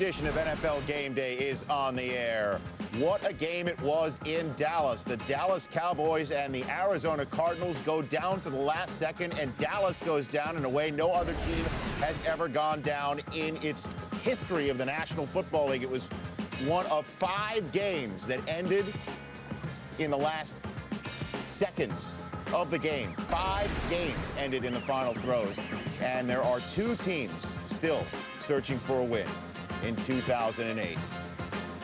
edition of NFL Game Day is on the air. What a game it was in Dallas. The Dallas Cowboys and the Arizona Cardinals go down to the last second, and Dallas goes down in a way no other team has ever gone down in its history of the National Football League. It was one of 5 games that ended in the last seconds of the game. 5 games ended in the final throws, and there are 2 teams still searching for a win in 2008.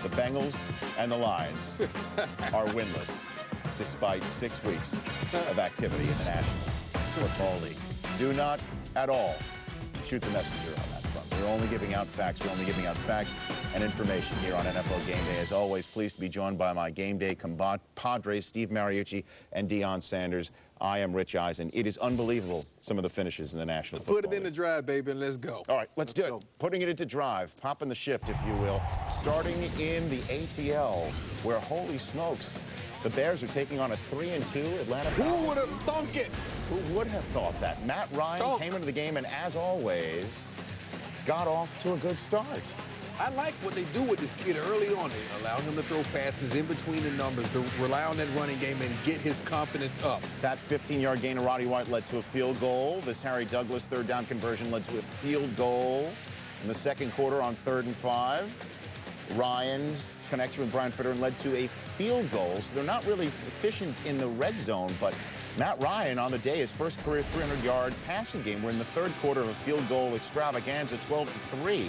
The Bengals and the Lions are winless despite 6 weeks of activity in the National Football League. Do not at all shoot the messenger on that front. We're only giving out facts. We're only giving out facts and information here on NFL Game Day. As always, pleased to be joined by my Game Day compadres, Steve Mariucci and Deion Sanders. I am Rich Eisen. It is unbelievable, some of the finishes in the National Football League. Put it in the drive, baby, and let's go. All right, let's do it. Putting it into drive, popping the shift, if you will. Starting in the ATL, where, holy smokes, the Bears are taking on a 3-2 Atlanta Falcons. Who would have thunk it? Who would have thought that? Matt Ryan came into the game and, as always, got off to a good start. I like what they do with this kid early on. They allow him to throw passes in between the numbers, to rely on that running game and get his confidence up. That 15-yard gain of Roddy White led to a field goal. This Harry Douglas third down conversion led to a field goal in the second quarter on 3rd and 5. Ryan's connection with Brian Fitterer led to a field goal, so they're not really efficient in the red zone, but Matt Ryan on the day, his first career 300-yard passing game. We're in the third quarter of a field goal extravaganza, 12-3.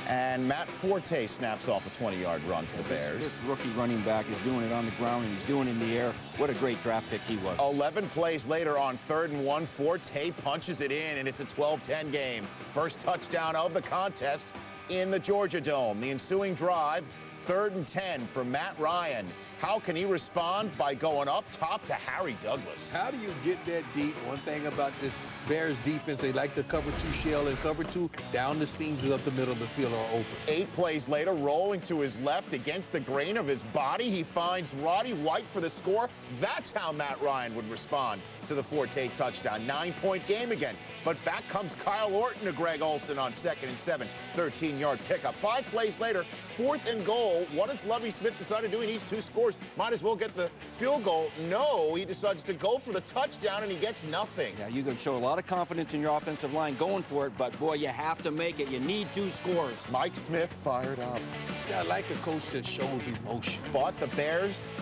And Matt Forte snaps off a 20-yard run for the Bears. This rookie running back is doing it on the ground, and he's doing it in the air. What a great draft pick he was. 11 plays later on 3rd and 1, Forte punches it in, and it's a 12-10 game. First touchdown of the contest in the Georgia Dome. The ensuing drive, 3rd and 10 for Matt Ryan. How can he respond? By going up top to Harry Douglas. How do you get that deep? One thing about this Bears defense, they like to cover 2 shell, and cover 2 down the seams up the middle of the field are open. 8 plays later, rolling to his left against the grain of his body, he finds Roddy White for the score. That's how Matt Ryan would respond to the Forte touchdown. 9-point game again. But back comes Kyle Orton to Greg Olsen on 2nd and 7, 13-yard pickup. 5 plays later, 4th and goal. What does Lovie Smith decide to do? He needs 2 scores. Might as well get the field goal. No, he decides to go for the touchdown, and he gets nothing. Yeah, you can show a lot of confidence in your offensive line going for it, but boy, you have to make it. You need 2 scores. Mike Smith fired up. See, I like a coach that shows emotion. But the Bears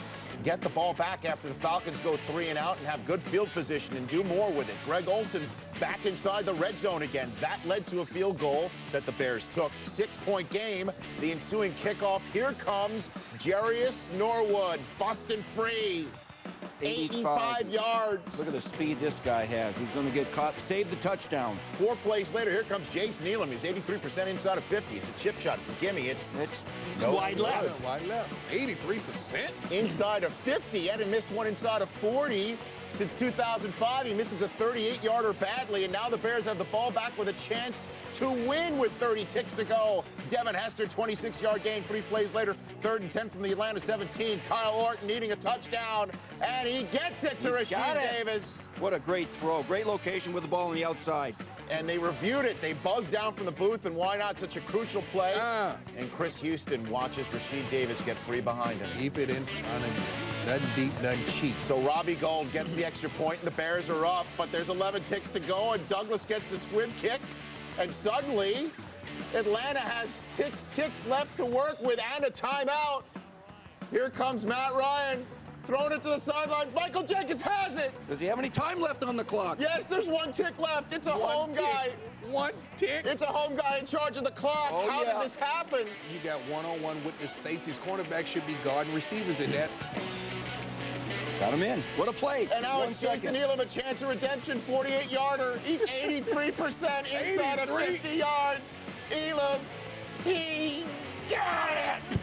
get the ball back after the Falcons go 3 and out and have good field position and do more with it. Greg Olsen back inside the red zone again. That led to a field goal that the Bears took. 6-point game. The ensuing kickoff. Here comes Jarius Norwood, busting free. 85 yards. Look at the speed this guy has. He's going to get caught, save the touchdown. 4 plays later, here comes Jason Elam. He's 83% inside of 50. It's a chip shot. It's a gimme. It's no wide left. Wide left. 83%? Inside of 50. He hadn't missed one inside of 40 since 2005. He misses a 38-yarder badly, and now the Bears have the ball back with a chance to win with 30 ticks to go. Devin Hester, 26-yard gain 3 plays later. 3rd and 10 from the Atlanta 17. Kyle Orton needing a touchdown, and he gets it to Rasheed Davis. What a great throw. Great location with the ball on the outside. And they reviewed it. They buzzed down from the booth, and why not? Such a crucial play. And Chris Houston watches Rasheed Davis get free behind him. Keep it in front of you. Nothing deep, nothing cheap. So Robbie Gould gets the extra point, and the Bears are up, but there's 11 ticks to go, and Douglas gets the squib kick, and suddenly Atlanta has 6 ticks left to work with and a timeout. Here comes Matt Ryan, throwing it to the sidelines. Michael Jenkins has it. Does he have any time left on the clock? Yes, there's 1 tick left. It's a home guy. 1 tick? It's a home guy in charge of the clock. How did this happen? You got one-on-one with the safeties. Cornerbacks should be guarding receivers in that. Got him in. What a play. And now it's Jason Elam, a chance of redemption, 48-yarder. He's 83% inside of 50 yards. Elam, he got it!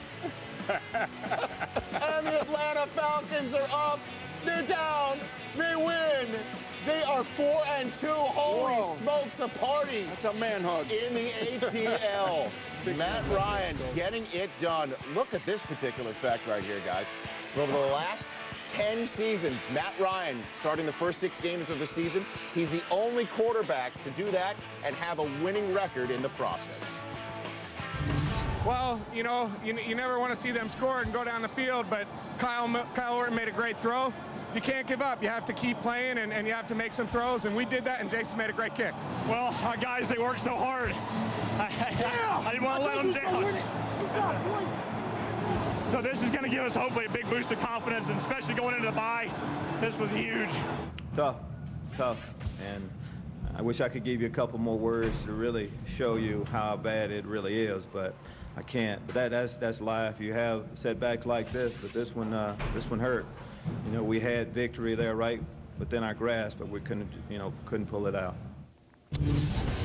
And the Atlanta Falcons are up. They're down. They win. They are 4-2. Holy smokes, a party. That's a man hug. In the ATL. Matt Ryan getting it done. Look at this particular fact right here, guys. Over the last 10 seasons, Matt Ryan, starting the first 6 games of the season, he's the only quarterback to do that and have a winning record in the process. Well, you know, you never want to see them score and go down the field, but Kyle Orton made a great throw. You can't give up. You have to keep playing, and you have to make some throws, and we did that, and Jason made a great kick. Well, our guys, they work so hard. I didn't want to let them down. So this is going to give us hopefully a big boost of confidence, and especially going into the bye. This was huge. Tough, and I wish I could give you a couple more words to really show you how bad it really is, but I can't. But that's life. You have setbacks like this, but this one hurt. You know, we had victory there right within our grasp, but we couldn't pull it out.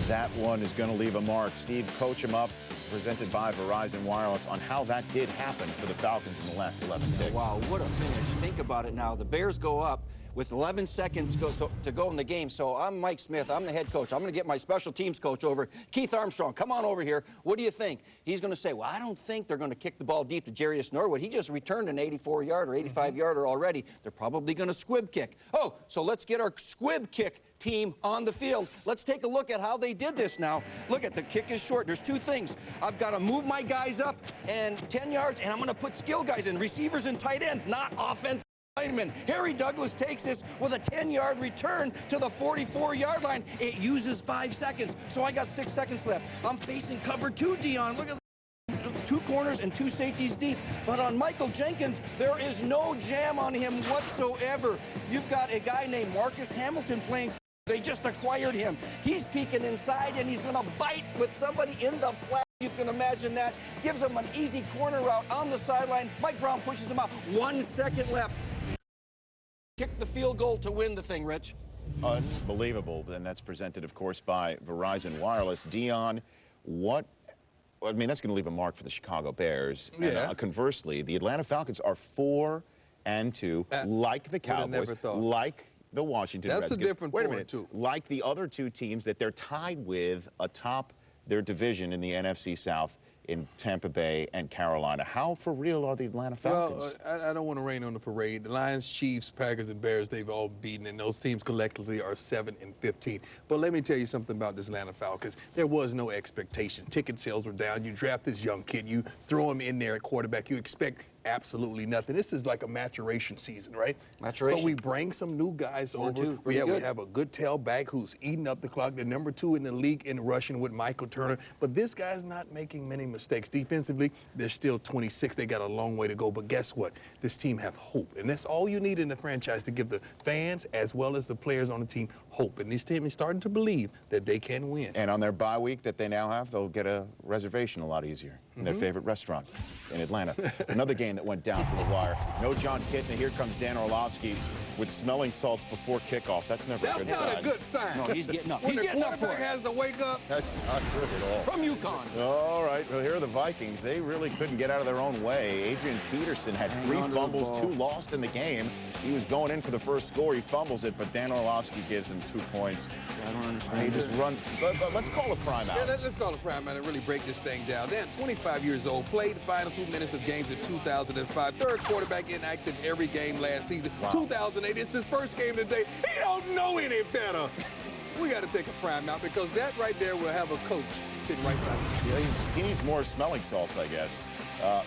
That one is going to leave a mark. Steve, coach him up, presented by Verizon Wireless, on how that did happen for the Falcons in the last 11 ticks. Wow, what a finish. Think about it now. The Bears go up with 11 seconds to go in the game. So I'm Mike Smith. I'm the head coach. I'm going to get my special teams coach over. Keith Armstrong, come on over here. What do you think? He's going to say, well, I don't think they're going to kick the ball deep to Jarius Norwood. He just returned an 84-yard or 85-yarder already. They're probably going to squib kick. Oh, so let's get our squib kick team on the field. Let's take a look at how they did this now. Look at the kick is short. There's two things. I've got to move my guys up and 10 yards, and I'm going to put skill guys in, receivers and tight ends, not offense. Harry Douglas takes this with a 10-yard return to the 44-yard line. It uses 5 seconds, so I got 6 seconds left. I'm facing cover 2, Dion. Look at 2 corners and 2 safeties deep. But on Michael Jenkins, there is no jam on him whatsoever. You've got a guy named Marcus Hamilton playing. They just acquired him. He's peeking inside, and he's going to bite with somebody in the flat. You can imagine that. Gives him an easy corner route on the sideline. Mike Brown pushes him out. 1 second left. Kick the field goal to win the thing, Rich. Unbelievable. And that's presented, of course, by Verizon Wireless. Dion, I mean, that's going to leave a mark for the Chicago Bears. Yeah. And, conversely, the Atlanta Falcons are 4-2, like the Cowboys, like the Washington Redskins. That's a different 4-2. Like the other 2 teams that they're tied with atop their division in the NFC South in Tampa Bay and Carolina. How for real are the Atlanta Falcons? Well, I don't want to rain on the parade. The Lions, Chiefs, Packers, and Bears, they've all beaten, and those teams collectively are 7-15. But let me tell you something about this Atlanta Falcons. There was no expectation. Ticket sales were down. You draft this young kid. You throw him in there at quarterback. You expect absolutely nothing. This is like a maturation season, right? Maturation. But we bring some new guys over. We have a good tailback who's eating up the clock. They're number 2 in the league in rushing with Michael Turner. But this guy's not making many mistakes. Defensively, they're still 26. They got a long way to go. But guess what? This team have hope. And that's all you need in the franchise to give the fans as well as the players on the team hope. And this team is starting to believe that they can win. And on their bye week that they now have, they'll get a reservation a lot easier in their favorite restaurant in Atlanta. Another game that went down to the wire. No John Kitna. Here comes Dan Orlovsky with smelling salts before kickoff. That's never a good sign. That's not a good sign. No, he's getting up. When He's getting up for the quarterback it. has to wake up. That's not good at all. From UConn. All right, well, here are the Vikings. They really couldn't get out of their own way. Adrian Peterson had 3 fumbles, 2 lost in the game. He was going in for the first score. He fumbles it, but Dan Orlovsky gives him 2 points. I don't understand. He just runs. Let's call a prime out. Yeah, let's call a prime out and really break this thing down. Dan, 25 years old, played the final 2 minutes of games in 2005. Third quarterback inactive every game last season. Wow. 2008, it's his first game today. He don't know any better. We got to take a prime out because that right there will have a coach sitting right behind him. Yeah, he needs more smelling salts, I guess.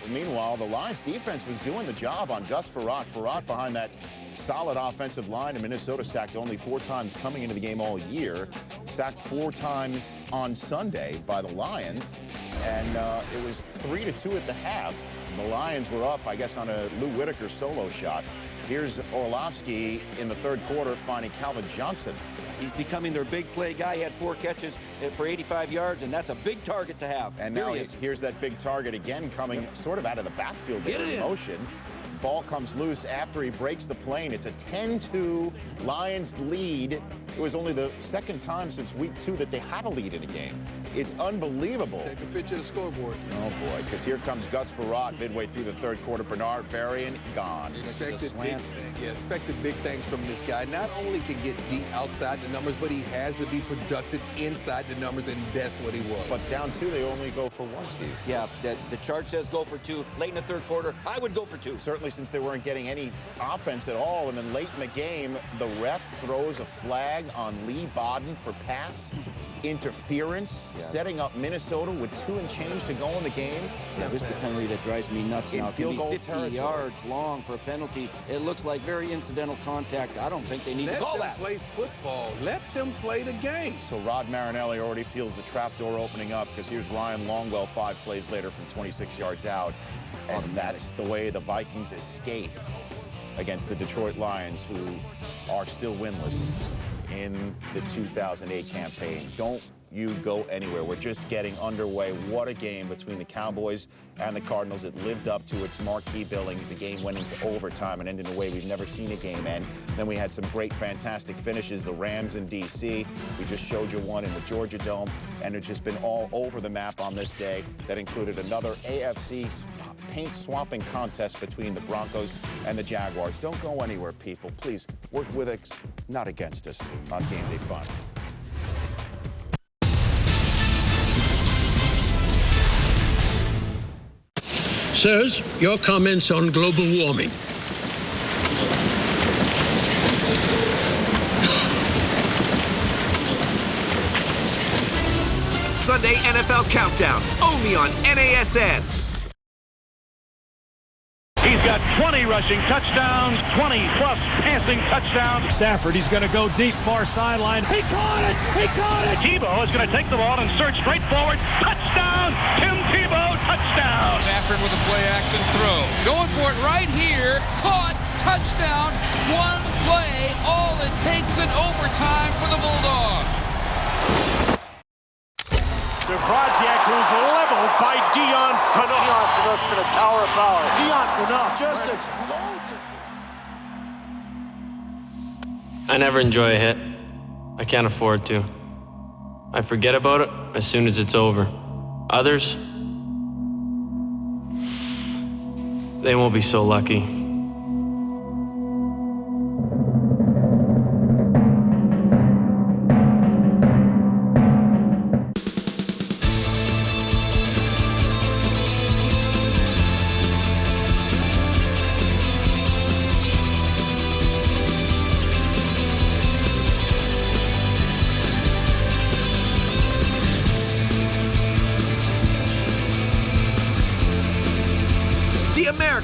Meanwhile, the Lions defense was doing the job on Gus Frerotte. Frerotte behind that solid offensive line, and Minnesota sacked only 4 times coming into the game all year. Sacked 4 times on Sunday by the Lions, and it was 3-2 at the half. The Lions were up, I guess, on a Lou Whitaker solo shot. Here's Orlovsky in the third quarter finding Calvin Johnson. He's becoming their big play guy. He had 4 catches for 85 yards, and that's a big target to have. And now here's that big target again coming sort of out of the backfield there in motion. Ball comes loose after he breaks the plane. It's a 10-2 Lions lead. It was only the second time since week 2 that they had a lead in a game. It's unbelievable. Take a picture of the scoreboard. Oh, boy, because here comes Gus Frerotte midway through the third quarter. Bernard Berrien gone. Expected big things from this guy. Not only can get deep outside the numbers, but he has to be productive inside the numbers, and that's what he was. But down 2, they only go for 1, Steve. Yeah, the chart says go for 2. Late in the third quarter, I would go for 2. Certainly since they weren't getting any offense at all, and then late in the game, the ref throws a flag holding on Lee Bodden for pass interference, setting up Minnesota with 2 and change to go in the game. Yeah, this is the penalty that drives me nuts now. Field goal 50 territory. yards long for a penalty. It looks like very incidental contact. I don't think they need to call that. Let them play football. Let them play the game. So Rod Marinelli already feels the trapdoor opening up, because here's Ryan Longwell 5 plays later from 26 yards out. And that's the way the Vikings escape against the Detroit Lions, who are still winless in the 2008 campaign. Don't you go anywhere. We're just getting underway. What a game between the Cowboys and the Cardinals. It lived up to its marquee billing. The game went into overtime and ended in a way we've never seen a game end. Then we had some great, fantastic finishes. The Rams in D.C. We just showed you one in the Georgia Dome, and it's just been all over the map on this day. That included another AFC paint swapping contest between the Broncos and the Jaguars. Don't go anywhere, people. Please work with us, not against us, on Game Day Fun. Sirs, your comments on global warming. Sunday NFL Countdown, only on NASN. He's got 20 rushing touchdowns, 20-plus passing touchdowns. Stafford, he's going to go deep, far sideline. He caught it! He caught it! Tebow is going to take the ball and surge straight forward. Touchdown! Tim Tebow, touchdown! Stafford with a play-action throw. Going for it right here. Caught. Touchdown. One play. All it takes in overtime for the Bulldogs. Project was leveled by Dion Phaneuf. Dion Phaneuf's been a tower of power. Dion Phaneuf just explodes it. I never enjoy a hit. I can't afford to. I forget about it as soon as it's over. Others, they won't be so lucky.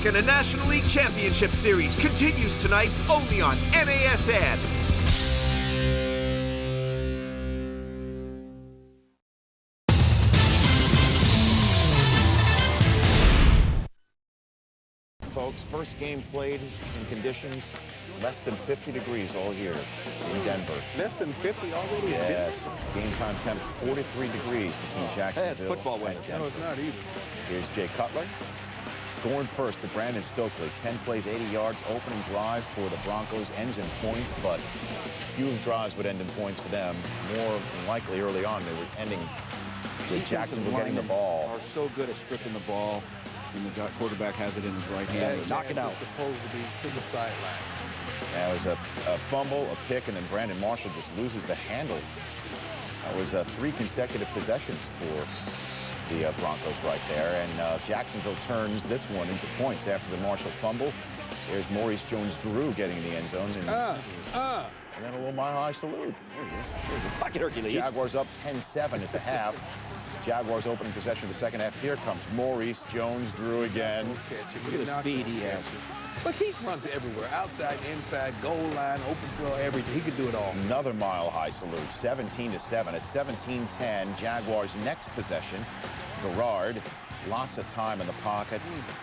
And a National League Championship Series continues tonight only on NASN. Folks, first game played in conditions less than 50 degrees all year in Denver. Less than 50 already? Yes. Game time temps 43 degrees between Jacksonville it's football weather. and Denver. No, it's not either. Here's Jay Cutler. Scoring first to Brandon Stokely. 10 plays, 80 yards. Opening drive for the Broncos ends in points, but few drives would end in points for them. More than likely early on, they were ending with Jacksonville getting the ball. Are so good at stripping the ball, and the quarterback has it in his right hand. Knock it out. It's supposed to be to the sideline. That was a fumble, a pick, and then Brandon Marshall just loses the handle. That was 3 consecutive possessions for the Broncos right there, and Jacksonville turns this one into points after the Marshall fumble. There's Maurice Jones-Drew getting in the end zone, and then a little mile high salute. Pocket Hercules. Jaguars up 10-7 at the half. Jaguars opening possession of the second half. Here comes Maurice Jones-Drew again. Look at the speed he has. But he runs everywhere, outside, inside, goal line, open field, everything. He could do it all. Another mile high salute, 17-7. At 17-10, Jaguars next possession. Garrard, lots of time in the pocket.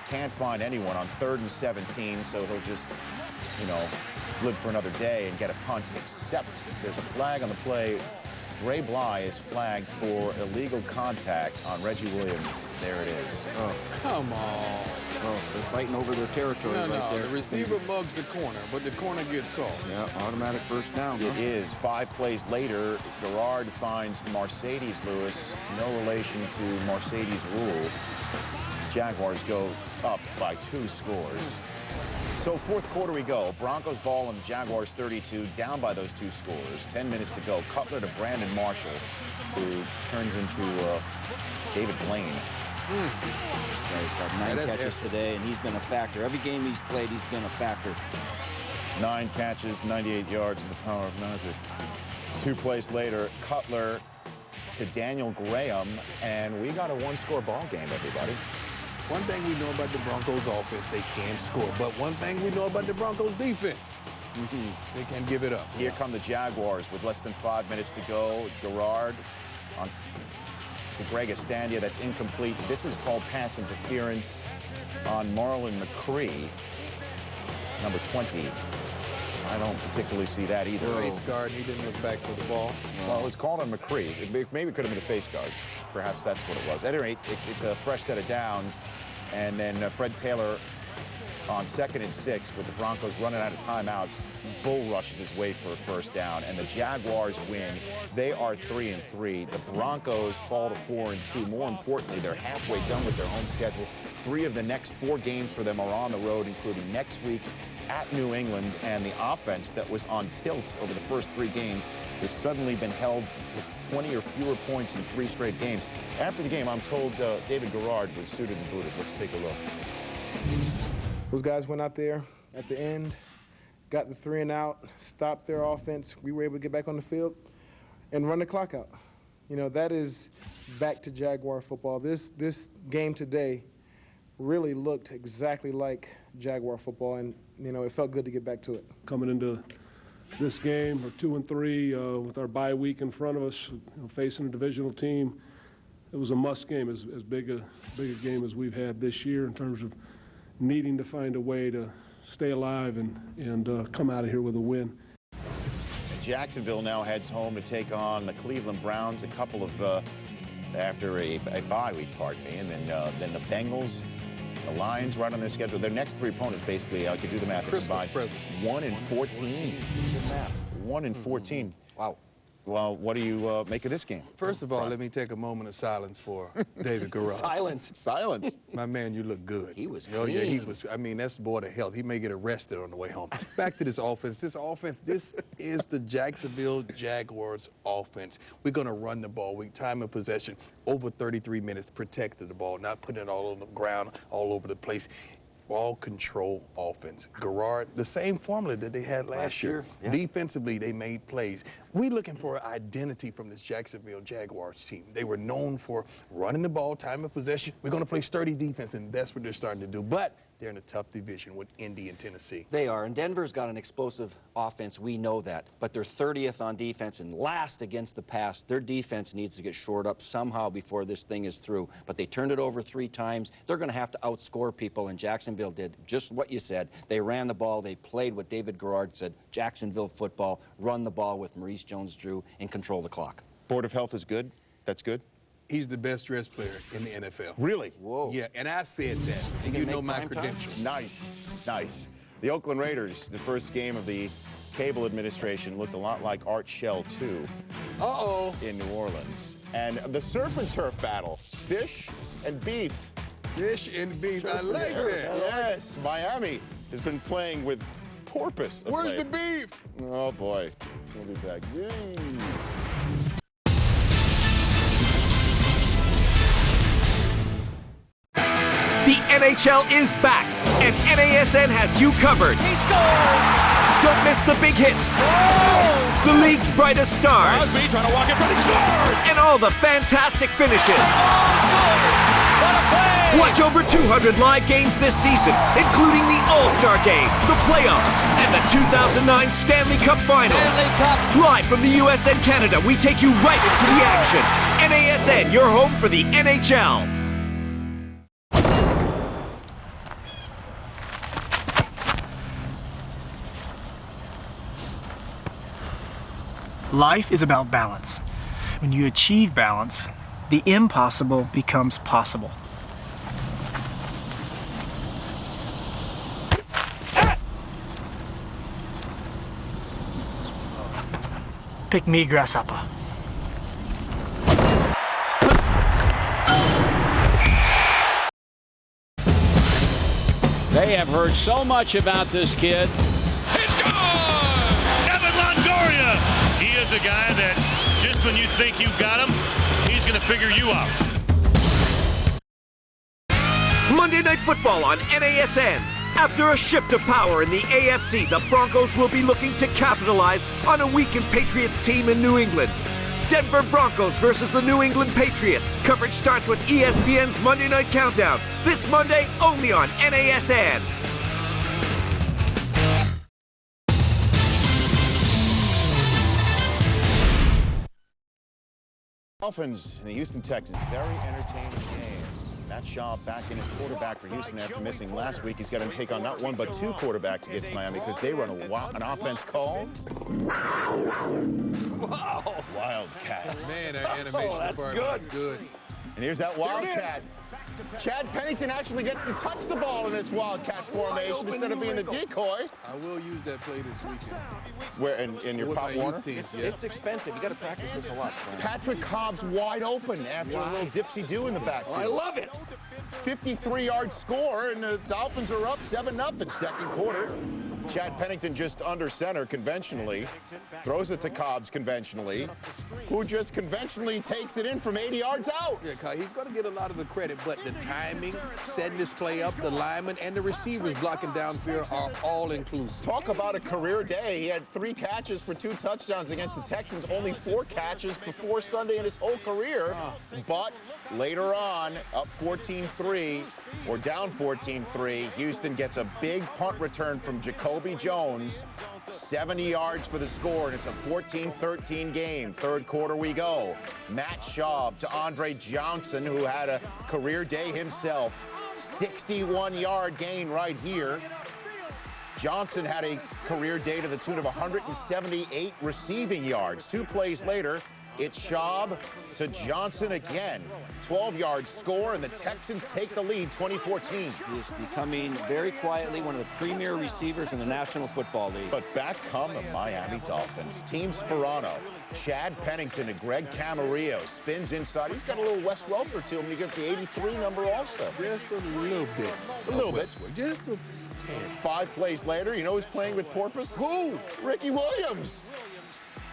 Can't find anyone on 3rd and 17, so he'll just, live for another day and get a punt, except there's a flag on the play. Dre Bly is flagged for illegal contact on Reggie Williams. There it is. Oh, come on. Oh, they're fighting over their territory right there. The receiver mugs the corner, but the corner gets called. Yeah, automatic first down. It is. 5 plays later, Garrard finds Mercedes Lewis. No relation to Mercedes Rule. Jaguars go up by 2 scores. So 4th quarter we go. Broncos ball on the Jaguars 32, down by those 2 scores. 10 minutes to go. Cutler to Brandon Marshall, who turns into David Blaine. He's got 9 catches today, and he's been a factor. Every game he's played, he's been a factor. 9 catches, 98 yards, and the power of magic. 2 plays later, Cutler to Daniel Graham, and we got a 1-score ball game, everybody. One thing we know about the Broncos offense, they can score. But one thing we know about the Broncos defense, they can't give it up. Here come the Jaguars with less than 5 minutes to go. Garrard on to Greg Estandia. That's incomplete. This is called pass interference on Marlon McCree, number 20. I don't particularly see that either. Face guard, he didn't look back for the ball. Well, it was called on McCree. Maybe it could have been a face guard. Perhaps that's what it was. At any rate, it's a fresh set of downs. And then Fred Taylor on 2nd and 6 with the Broncos running out of timeouts. Bull rushes his way for a first down. And the Jaguars win. They are 3-3. The Broncos fall to 4-2. More importantly, they're halfway done with their home schedule. 3 of the next 4 games for them are on the road, including next week at New England, and the offense that was on tilt over the first 3 games has suddenly been held to 20 or fewer points in 3 straight games. After the game, I'm told David Garrard was suited and booted. Let's take a look. Those guys went out there at the end, got the 3 and out, stopped their offense. We were able to get back on the field and run the clock out. You know, that is back to Jaguar football. This game today really looked exactly like Jaguar football, and you know, it felt good to get back to it. Coming into this game, we're 2-3 with our bye week in front of us, facing a divisional team. It was a must game, as big a game as we've had this year in terms of needing to find a way to stay alive and come out of here with a win. And Jacksonville now heads home to take on the Cleveland Browns, a couple of after a bye week, pardon me, and then the Bengals. The Lions right on their schedule. Their next 3 opponents, basically, I could do the math. Christmas presents. 1-14. 1-14. Wow. Well, what do you make of this game? First of all, let me take a moment of silence for David Garrard. Silence. Silence. My man, you look good. He was Oh, yeah, he clean. was. I mean, that's boy to health. He may get arrested on the way home. Back to this offense. This is the Jacksonville Jaguars offense. We're going to run the ball. Time of possession, over 33 minutes, protected the ball, not putting it all on the ground, all over the place. Ball control offense. Garrard, the same formula that they had last year. Yeah. Defensively, they made plays. We're looking for identity from this Jacksonville Jaguars team. They were known for running the ball, time of possession. We're going to play sturdy defense, and that's what they're starting to do. But they're in a tough division with Indy and Tennessee. They are, and Denver's got an explosive offense. We know that, but they're 30th on defense and last against the pass. Their defense needs to get shored up somehow before this thing is through, but they turned it over 3 times. They're going to have to outscore people, and Jacksonville did just what you said. They ran the ball. They played what David Garrard said, Jacksonville football, run the ball with Maurice Jones-Drew and control the clock. Board of Health is good? That's good? He's the best dressed player in the NFL. Really? Whoa. Yeah, and I said that. And you know my credentials. Nice, nice. The Oakland Raiders, the first game of the Cable administration, looked a lot like Art Shell 2 in New Orleans. And the surf and turf battle, fish and beef. Fish and beef, I like that. Yes, Miami has been playing with porpoise. Where's the beef? Oh boy, we'll be back. Yay. The NHL is back, and NASN has you covered. He scores! Don't miss the big hits, the league's brightest stars, Crosby trying to walk in front, he scores! and all the fantastic finishes. Scores! What a play! Watch over 200 live games this season, including the All-Star Game, the playoffs, and the 2009 Stanley Cup Finals. Stanley Cup. Live from the U.S. and Canada, we take you right into the action. NASN, your home for the NHL. Life is about balance. When you achieve balance, the impossible becomes possible. Pick me, grasshopper. They have heard so much about this kid. He is a guy that just when you think you've got him, he's going to figure you out. Monday Night Football on NASN. After a shift of power in the AFC, the Broncos will be looking to capitalize on a weakened Patriots team in New England. Denver Broncos versus the New England Patriots. Coverage starts with ESPN's Monday Night Countdown. This Monday, only on NASN. Dolphins and the Houston Texans, very entertaining game. Matt Schaub back in at quarterback for Houston after missing last week. He's got to take on not one but two quarterbacks against Miami because they run an offense called Wildcat. Man, that animation that's good. And here's that Wildcat. Chad Pennington actually gets to touch the ball in this Wildcat formation instead of being the decoy. I will use that play this weekend. Where in your Pop Warner? It's expensive. You got to practice this a lot. Patrick Cobb's wide open after a little dipsy-do in the backfield. I love it. 53-yard score, and the Dolphins are up 7-0 second quarter. Chad Pennington just under center conventionally, throws it to Cobbs conventionally, who just conventionally takes it in from 80 yards out. Yeah, Kai, he's going to get a lot of the credit, but the timing, setting this play up, the linemen and the receivers blocking downfield are all inclusive. Talk about a career day. He had 3 catches for 2 touchdowns against the Texans, only 4 catches before Sunday in his whole career. But later on, up 14-3, or down 14-3, Houston gets a big punt return from Jacoby Jones, 70 yards for the score, and it's a 14-13 game. Third quarter we go. Matt Schaub to Andre Johnson, who had a career day himself. 61-yard gain right here. Johnson had a career day to the tune of 178 receiving yards. 2 plays later, it's Schaub to Johnson again. 12-yard score, and the Texans take the lead 2014. He is becoming very quietly one of the premier receivers in the National Football League. But back come the Miami Dolphins. Team Sperano, Chad Pennington and Greg Camarillo spins inside. He's got a little Wes Welker to him. You get the 83 number also. Just a little bit. A little bit. Just a 5 plays later, you know who's playing with porpoise? Who? Ricky Williams.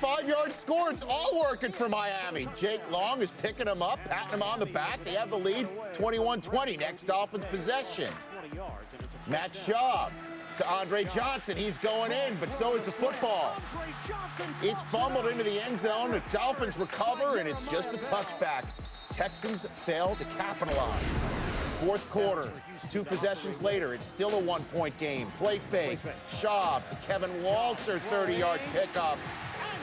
5-yard score. It's all working for Miami. Jake Long is picking him up, patting him on the back. They have the lead, 21-20. Next Dolphins possession. Matt Schaub to Andre Johnson. He's going in, but so is the football. It's fumbled into the end zone. The Dolphins recover, and it's just a touchback. Texans fail to capitalize. Fourth quarter, 2 possessions later, it's still a 1-point game. Play fake. Schaub to Kevin Walter, 30-yard pickup.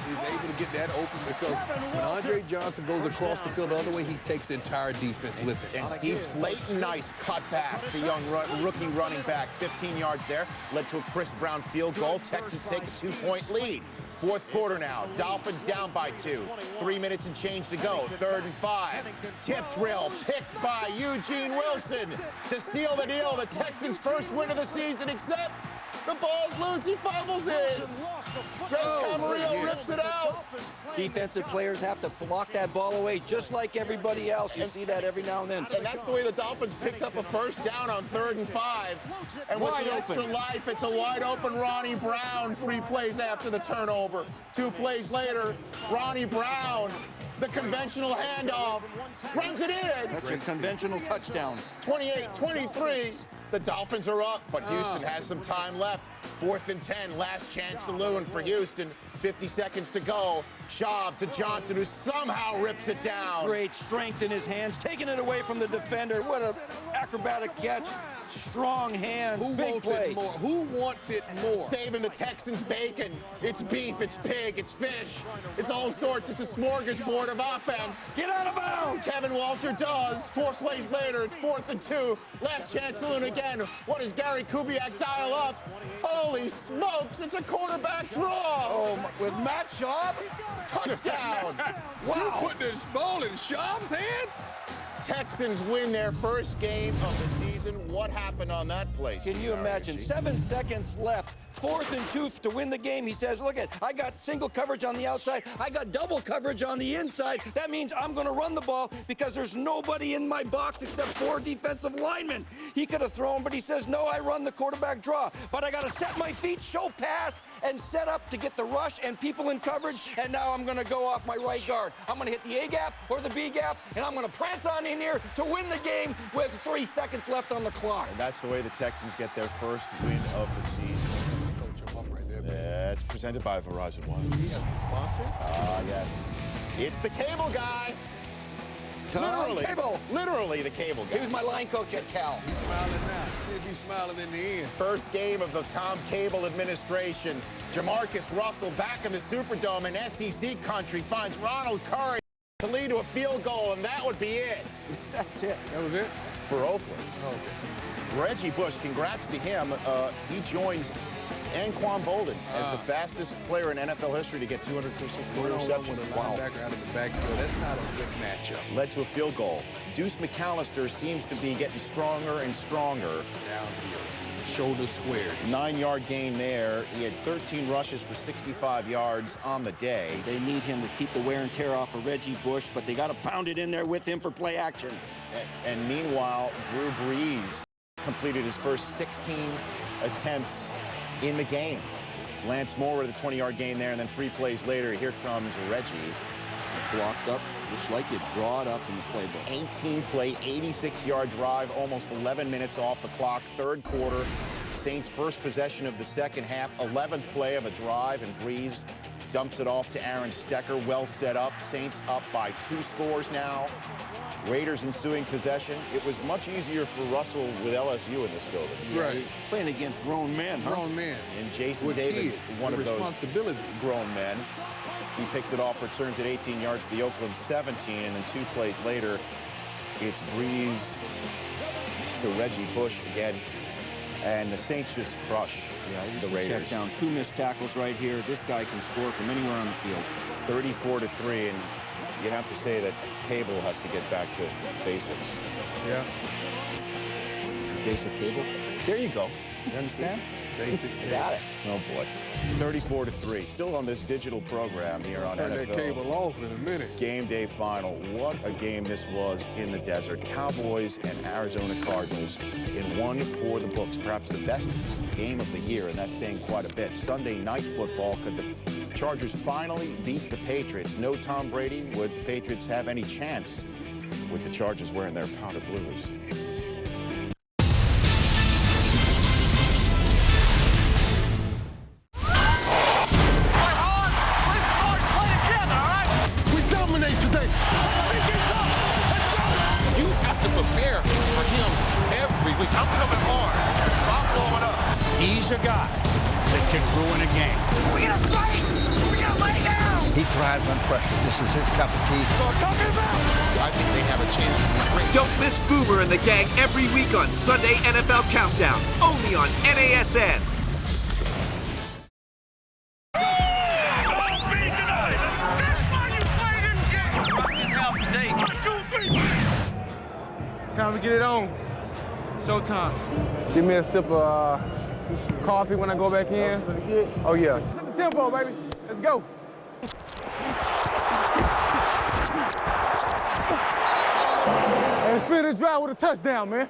He's able to get that open because when Andre Johnson goes across the field the other way, he takes the entire defense with it. And Steve Slayton, nice cutback. The young rookie running back, 15 yards there, led to a Chris Brown field goal. Texans take a 2-point lead. Fourth quarter now, Dolphins down by 2. 3 minutes and change to go, 3rd and 5. Tip drill picked by Eugene Wilson to seal the deal. The Texans' first win of the season, except the ball's loose, he fumbles it. Greg Camarillo rips it out. Defensive players have to block that ball away just like everybody else. You see that every now and then. And that's the way the Dolphins picked up a first down on 3rd and 5. And with the extra life, it's a wide open Ronnie Brown 3 plays after the turnover. 2 plays later, Ronnie Brown, the conventional handoff, runs it in. That's a conventional touchdown. 28-23. The Dolphins are up, but Houston has some time left. 4th and 10, last chance saloon for Houston. 50 seconds to go. Schaub to Johnson, who somehow rips it down. Great strength in his hands, taking it away from the defender. What an acrobatic catch. Strong hands. Who big wants play. it more? Who wants it more? Saving the Texans bacon. It's beef, it's pig, it's fish. It's all sorts. It's a smorgasbord of offense. Get out of bounds. Kevin Walter does. 4 plays later, it's 4th and 2. Last chance saloon again. What does Gary Kubiak dial up? Holy smokes, it's a quarterback draw. Oh, with Matt Schaub? Touchdown. Wow. You put this ball in Schaub's hand? Texans win their first game of the season. What happened on that play? Can you imagine? 7 seconds left. 4th and 2 to win the game. He says, look at, I got single coverage on the outside. I got double coverage on the inside. That means I'm going to run the ball because there's nobody in my box except 4 defensive linemen. He could have thrown, but he says, no, I run the quarterback draw. But I got to set my feet, show pass, and set up to get the rush and people in coverage. And now I'm going to go off my right guard. I'm going to hit the A gap or the B gap, and I'm going to prance on in Pioneer to win the game with 3 seconds left on the clock. And that's the way the Texans get their first win of the season. Coach, I'm up right there, man. Yeah, it's presented by Verizon One. He has a sponsor? Ah, yes. It's the cable guy. Literally the cable guy. He was my line coach at Cal. He's smiling now. He'll be smiling in the end. First game of the Tom Cable administration. Jamarcus Russell back in the Superdome in SEC country finds Ronald Curry to lead to a field goal, and that would be it. That's it. That was it? For Oakland. Oh, okay. Reggie Bush, congrats to him. He joins Anquan Bolden as the fastest player in NFL history to get 200 receptions. Wow. Linebacker out of the backfield. That's not a good matchup. Led to a field goal. Deuce McAllister seems to be getting stronger and stronger. Downfield. Shoulder squared. 9-yard gain there. He had 13 rushes for 65 yards on the day. They need him to keep the wear and tear off of Reggie Bush, but they got to pound it in there with him for play action. And meanwhile, Drew Brees completed his first 16 attempts in the game. Lance Moore with a 20-yard gain there, and then 3 plays later, here comes Reggie. Blocked up, just like you draw it up in the playbook. 18-play, 86-yard drive, almost 11 minutes off the clock, third quarter. Saints' first possession of the second half, 11th play of a drive, and Brees dumps it off to Aaron Stecker, well set up. Saints up by 2 scores now. Raiders ensuing possession. It was much easier for Russell with LSU in this building. Right. Playing against grown men, huh? Grown men. And Jason With David kids, is one of those responsibilities. grown men. He picks it off, returns at 18 yards to the Oakland 17, and then 2 plays later, it's Brees to Reggie Bush again. And the Saints just crush the Raiders. Check down, 2 missed tackles right here. This guy can score from anywhere on the field. 34-3, and you have to say that Cable has to get back to basics. Yeah. Basic Cable. There you go. You understand? Basic Cable. Got it. Oh, boy. 34-3. Still on this digital program here on Turn NFL that cable off in a minute. Game Day Final. What a game this was in the desert. Cowboys and Arizona Cardinals in one for the books. Perhaps the best game of the year, and that's saying quite a bit. Sunday night football. Could the Chargers finally beat the Patriots? No Tom Brady. Would the Patriots have any chance with the Chargers wearing their powder blues? He's a guy that can ruin a game. We gotta fight! We gotta lay down! He thrives on pressure. This is his cup of tea. That's what I'm talking about! I think they have a chance to be great. Don't miss Boomer and the gang every week on Sunday NFL Countdown, only on NASN. Time to get it on. Showtime. Give me a sip of coffee when I go back in. Oh, yeah. Set the tempo, baby. Let's go. And finish this drive with a touchdown, man.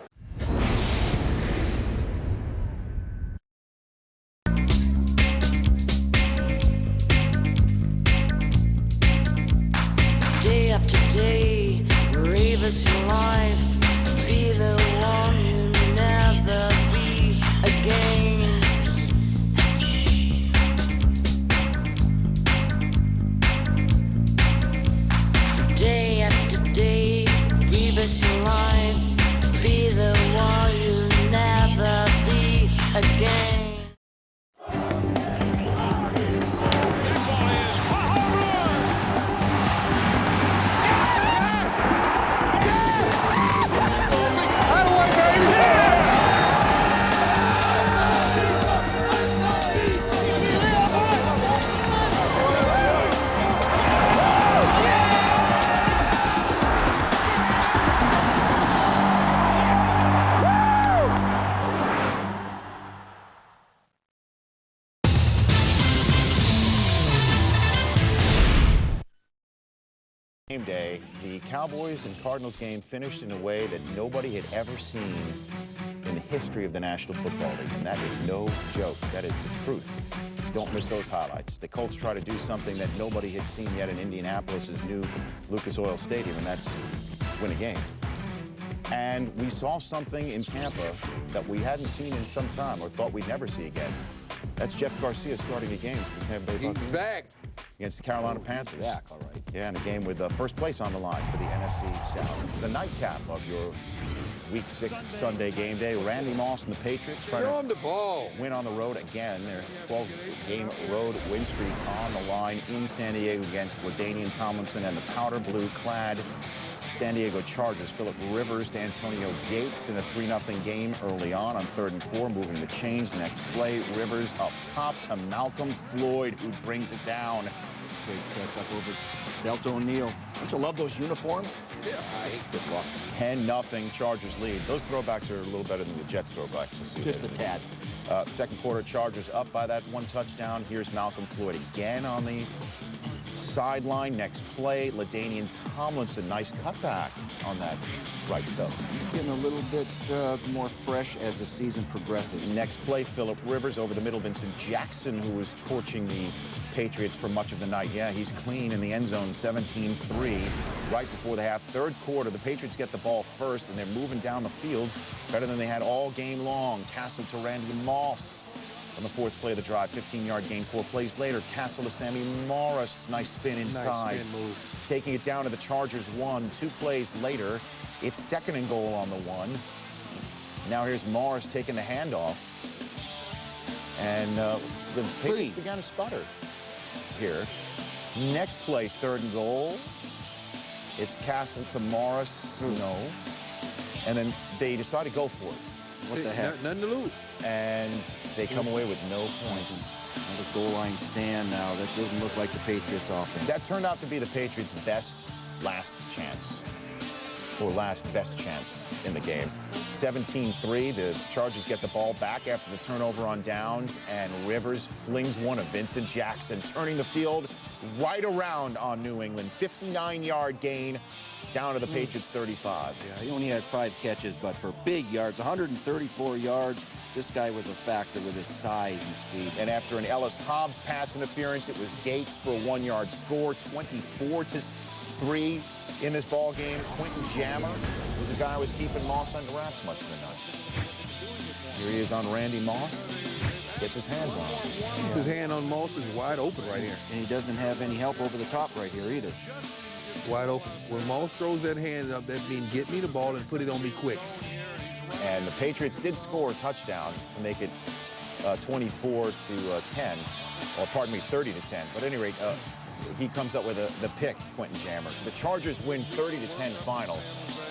Day after day, rave us your life. Be the one you never be again. Day after day, rave us your life. Be the one you never be again. Game day, the Cowboys and Cardinals game finished in a way that nobody had ever seen in the history of the National Football League, and that is no joke. That is the truth. Don't miss those highlights. The Colts try to do something that nobody had seen yet in Indianapolis' new Lucas Oil Stadium, and that's win a game. And we saw something in Tampa that we hadn't seen in some time or thought we'd never see again. That's Jeff Garcia starting a game for the Tampa Bay Buccaneers. He's back. Against the Carolina Panthers. Back, all right. Yeah, in a game with first place on the line for the NFC South. The nightcap of your Week 6 Sunday game day. Randy Moss and the Patriots trying Throw him the ball. Win on the road again. Their 12-game road win streak on the line in San Diego against LaDainian Tomlinson and the powder blue-clad San Diego Chargers. Phillip Rivers to Antonio Gates in a 3-0 game early on 3rd and 4, moving the chains. Next play, Rivers up top to Malcolm Floyd, who brings it down. Great catch up over Delta O'Neal. Don't you love those uniforms? Yeah, I hate good luck. 10-0 Chargers lead. Those throwbacks are a little better than the Jets throwbacks. Just a tad. Second quarter, Chargers up by that one touchdown. Here's Malcolm Floyd again on the sideline. Next play, LaDainian Tomlinson. Nice cutback on that right though. Getting a little bit more fresh as the season progresses. Next play, Phillip Rivers over the middle. Vincent Jackson, who was torching the Patriots for much of the night. Yeah, he's clean in the end zone, 17-3, right before the half. Third quarter, the Patriots get the ball first, and they're moving down the field better than they had all game long. Castle to Randy Moss on the fourth play of the drive. 15-yard gain 4 plays later. Castle to Sammy Morris. Nice spin inside. Nice spin move. Taking it down to the Chargers 1. 2 plays later, it's 2nd and goal on the 1. Now here's Morris taking the handoff. And the Patriots began to sputter here. Next play, 3rd and goal. It's Castle to Morris. No. And then they decide to go for it. What the heck? Nothing to lose. And they come away with no points. Another goal line stand now. That doesn't look like the Patriots offense. That turned out to be the Patriots' best last chance, or last best chance in the game. 17-3, the Chargers get the ball back after the turnover on downs, and Rivers flings one of Vincent Jackson, turning the field right around on New England. 59-yard gain down to the Patriots 35. Yeah, he only had 5 catches, but for big yards, 134 yards. This guy was a factor with his size and speed. And after an Ellis Hobbs pass interference, it was Gates for a 1-yard score, 24-3 in this ball game. Quentin Jammer was the guy who was keeping Moss under wraps much of the night. Here he is on Randy Moss. Gets his hands on him. His hand on Moss is wide open right here. And he doesn't have any help over the top right here either. Wide open. When Moss throws that hand up, that means get me the ball and put it on me quick. And the Patriots did score a touchdown to make it 24-10, or pardon me, 30-10. But at any rate, he comes up with the pick, Quentin Jammer. The Chargers win 30-10 final.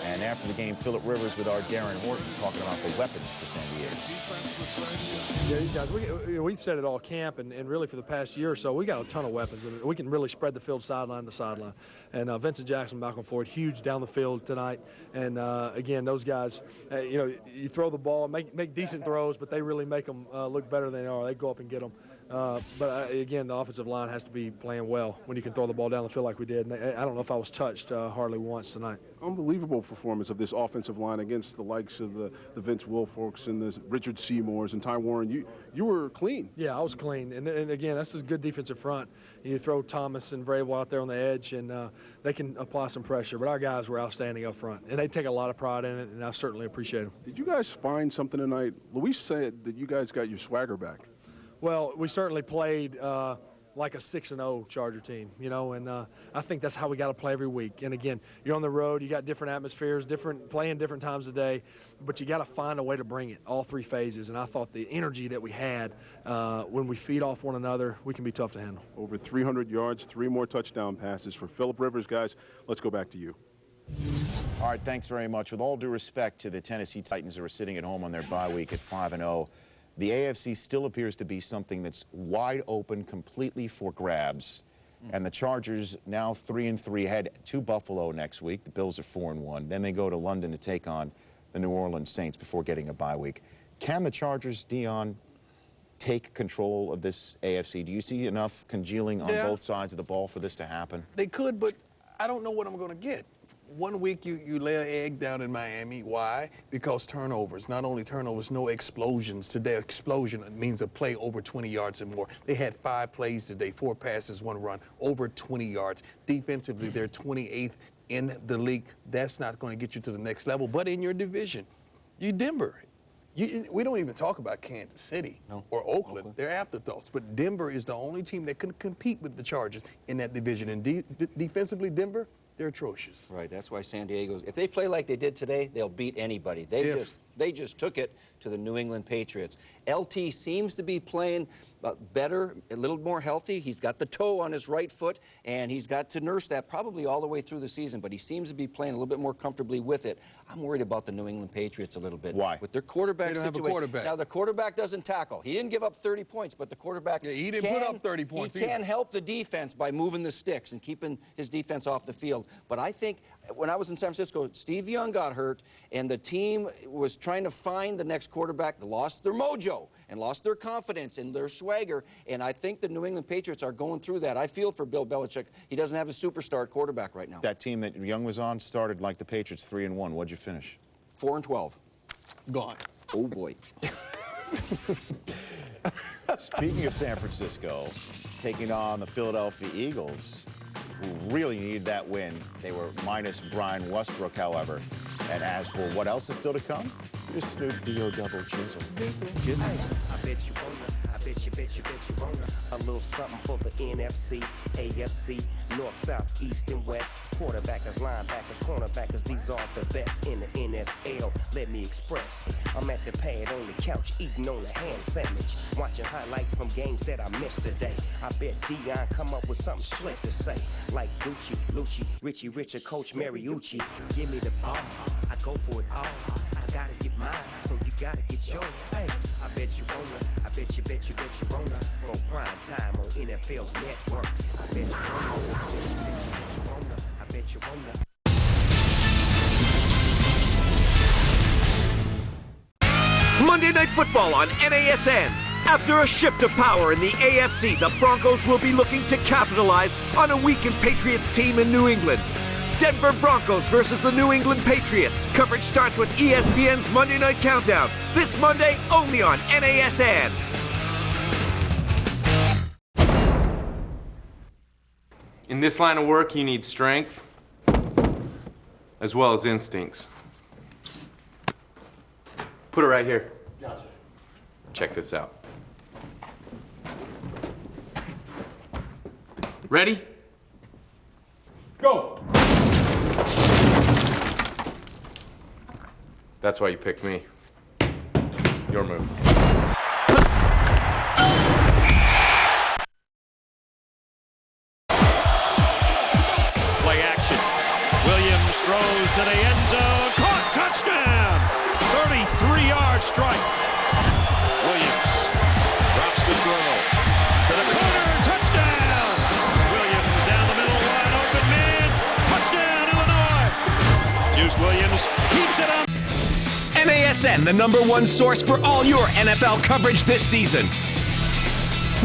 And after the game, Phillip Rivers with our Darren Horton talking about the weapons for San Diego. Yeah, these guys, we've said it all camp and really for the past year or so, we got a ton of weapons. And we can really spread the field sideline to sideline. And Vincent Jackson, Malcolm Floyd, huge down the field tonight. And again, those guys, you throw the ball, make decent throws, but they really make them look better than they are. They go up and get them. But again, the offensive line has to be playing well when you can throw the ball down the field like we did. And I don't know if I was touched hardly once tonight. Unbelievable performance of this offensive line against the likes of the Vince Wilforks and the Richard Seymours and Ty Warren. You were clean. Yeah, I was clean. And again, that's a good defensive front. You throw Thomas and Vrabel out there on the edge, and they can apply some pressure. But our guys were outstanding up front, and they take a lot of pride in it, and I certainly appreciate them. Did you guys find something tonight? Luis said that you guys got your swagger back. Well, we certainly played like a 6-0 Charger team, and I think that's how we got to play every week. And again, you're on the road, you got different atmospheres, playing different times of day, but you got to find a way to bring it, all 3 phases. And I thought the energy that we had when we feed off one another, we can be tough to handle. Over 300 yards, 3 more touchdown passes for Phillip Rivers. Guys, let's go back to you. All right, thanks very much. With all due respect to the Tennessee Titans who are sitting at home on their bye week at 5-0, the AFC still appears to be something that's wide open, completely for grabs. And the Chargers, now 3-3, head to Buffalo next week. The Bills are 4-1. Then they go to London to take on the New Orleans Saints before getting a bye week. Can the Chargers, Dion, take control of this AFC? Do you see enough congealing on both sides of the ball for this to happen? They could, but I don't know what I'm going to get. One week you lay an egg down in Miami. Why? Because turnovers. Not only turnovers, no explosions. Today, explosion means a play over 20 yards and more. They had 5 plays today, 4 passes, 1 run, over 20 yards. Defensively, they're 28th in the league, that's not going to get you to the next level. But in your division, you Denver. We don't even talk about Kansas City or Oakland. They're afterthoughts. But Denver is the only team that can compete with the Chargers in that division. And defensively, Denver, they're atrocious. Right, that's why San Diego's, if they play like they did today, they'll beat anybody. They just took it to the New England Patriots. LT seems to be playing better, a little more healthy. He's got the toe on his right foot, and he's got to nurse that probably all the way through the season, but he seems to be playing a little bit more comfortably with it. I'm worried about the New England Patriots a little bit. Why? With their quarterback situation. They don't have a quarterback. Now, the quarterback doesn't tackle. He didn't give up 30 points, but the quarterback he didn't put up 30 points He can help the defense by moving the sticks and keeping his defense off the field. But I think when I was in San Francisco, Steve Young got hurt, and the team was trying to find the next quarterback. They lost their mojo and lost their confidence and their swagger, and I think the New England Patriots are going through that. I feel for Bill Belichick. He doesn't have a superstar quarterback right now. That team that Young was on started like the Patriots 3-1. What'd you finish? 4-12. Gone. Oh, boy. Speaking of San Francisco, taking on the Philadelphia Eagles, who really needed that win. They were minus Brian Westbrook, however. And as for what else is still to come, here's Snoop D-O double chisel. I bet you wanna, I bet you wanna. A little something for the NFC, AFC, North, South, East, and West. Quarterbackers, linebackers, cornerbackers, these are the best in the NFL. Let me express. I'm at the pad on the couch, eating on a ham sandwich, watching highlights from games that I missed today. I bet Deion come up with something slick to say, like Gucci, Lucci, Richie Rich, or Coach Mariucci. Give me the ball, I go for it all. I gotta get mine, so you gotta get yours. Hey, I bet you wanna, I bet you wanna. On prime time on NFL Network. I bet you wanna, I bet you wanna. I bet you wanna. Monday Night Football on NASN. After a shift of power in the AFC, the Broncos will be looking to capitalize on a weakened Patriots team in New England. Denver Broncos versus the New England Patriots. Coverage starts with ESPN's Monday Night Countdown. This Monday, only on NASN. In this line of work, you need strength as well as instincts. Put it right here. Gotcha. Check this out. Ready? Go! That's why you picked me. Your move. Play action. Williams throws to the end zone. Caught. Touchdown. 33-yard strike. Williams drops to throw. To the corner. Touchdown. Williams down the middle. Wide open man. Touchdown, Illinois. Juice Williams keeps it on. NASN, the #1 source for all your NFL coverage this season.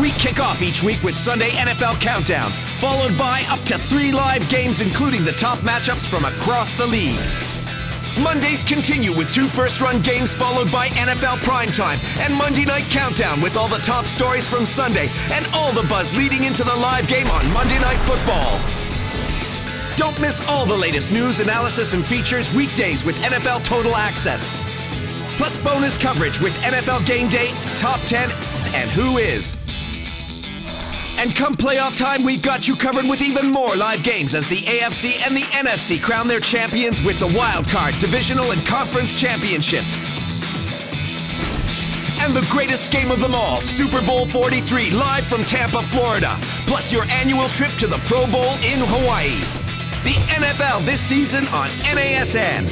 We kick off each week with Sunday NFL Countdown, followed by up to 3 live games, including the top matchups from across the league. Mondays continue with 2 first-run games, followed by NFL Primetime and Monday Night Countdown with all the top stories from Sunday and all the buzz leading into the live game on Monday Night Football. Don't miss all the latest news, analysis, and features weekdays with NFL Total Access. Plus bonus coverage with NFL GameDay, Top 10, and Who Is. And come playoff time, we've got you covered with even more live games as the AFC and the NFC crown their champions with the Wild Card, Divisional, and Conference Championships. And the greatest game of them all, Super Bowl 43, live from Tampa, Florida. Plus your annual trip to the Pro Bowl in Hawaii. The NFL this season on NASN.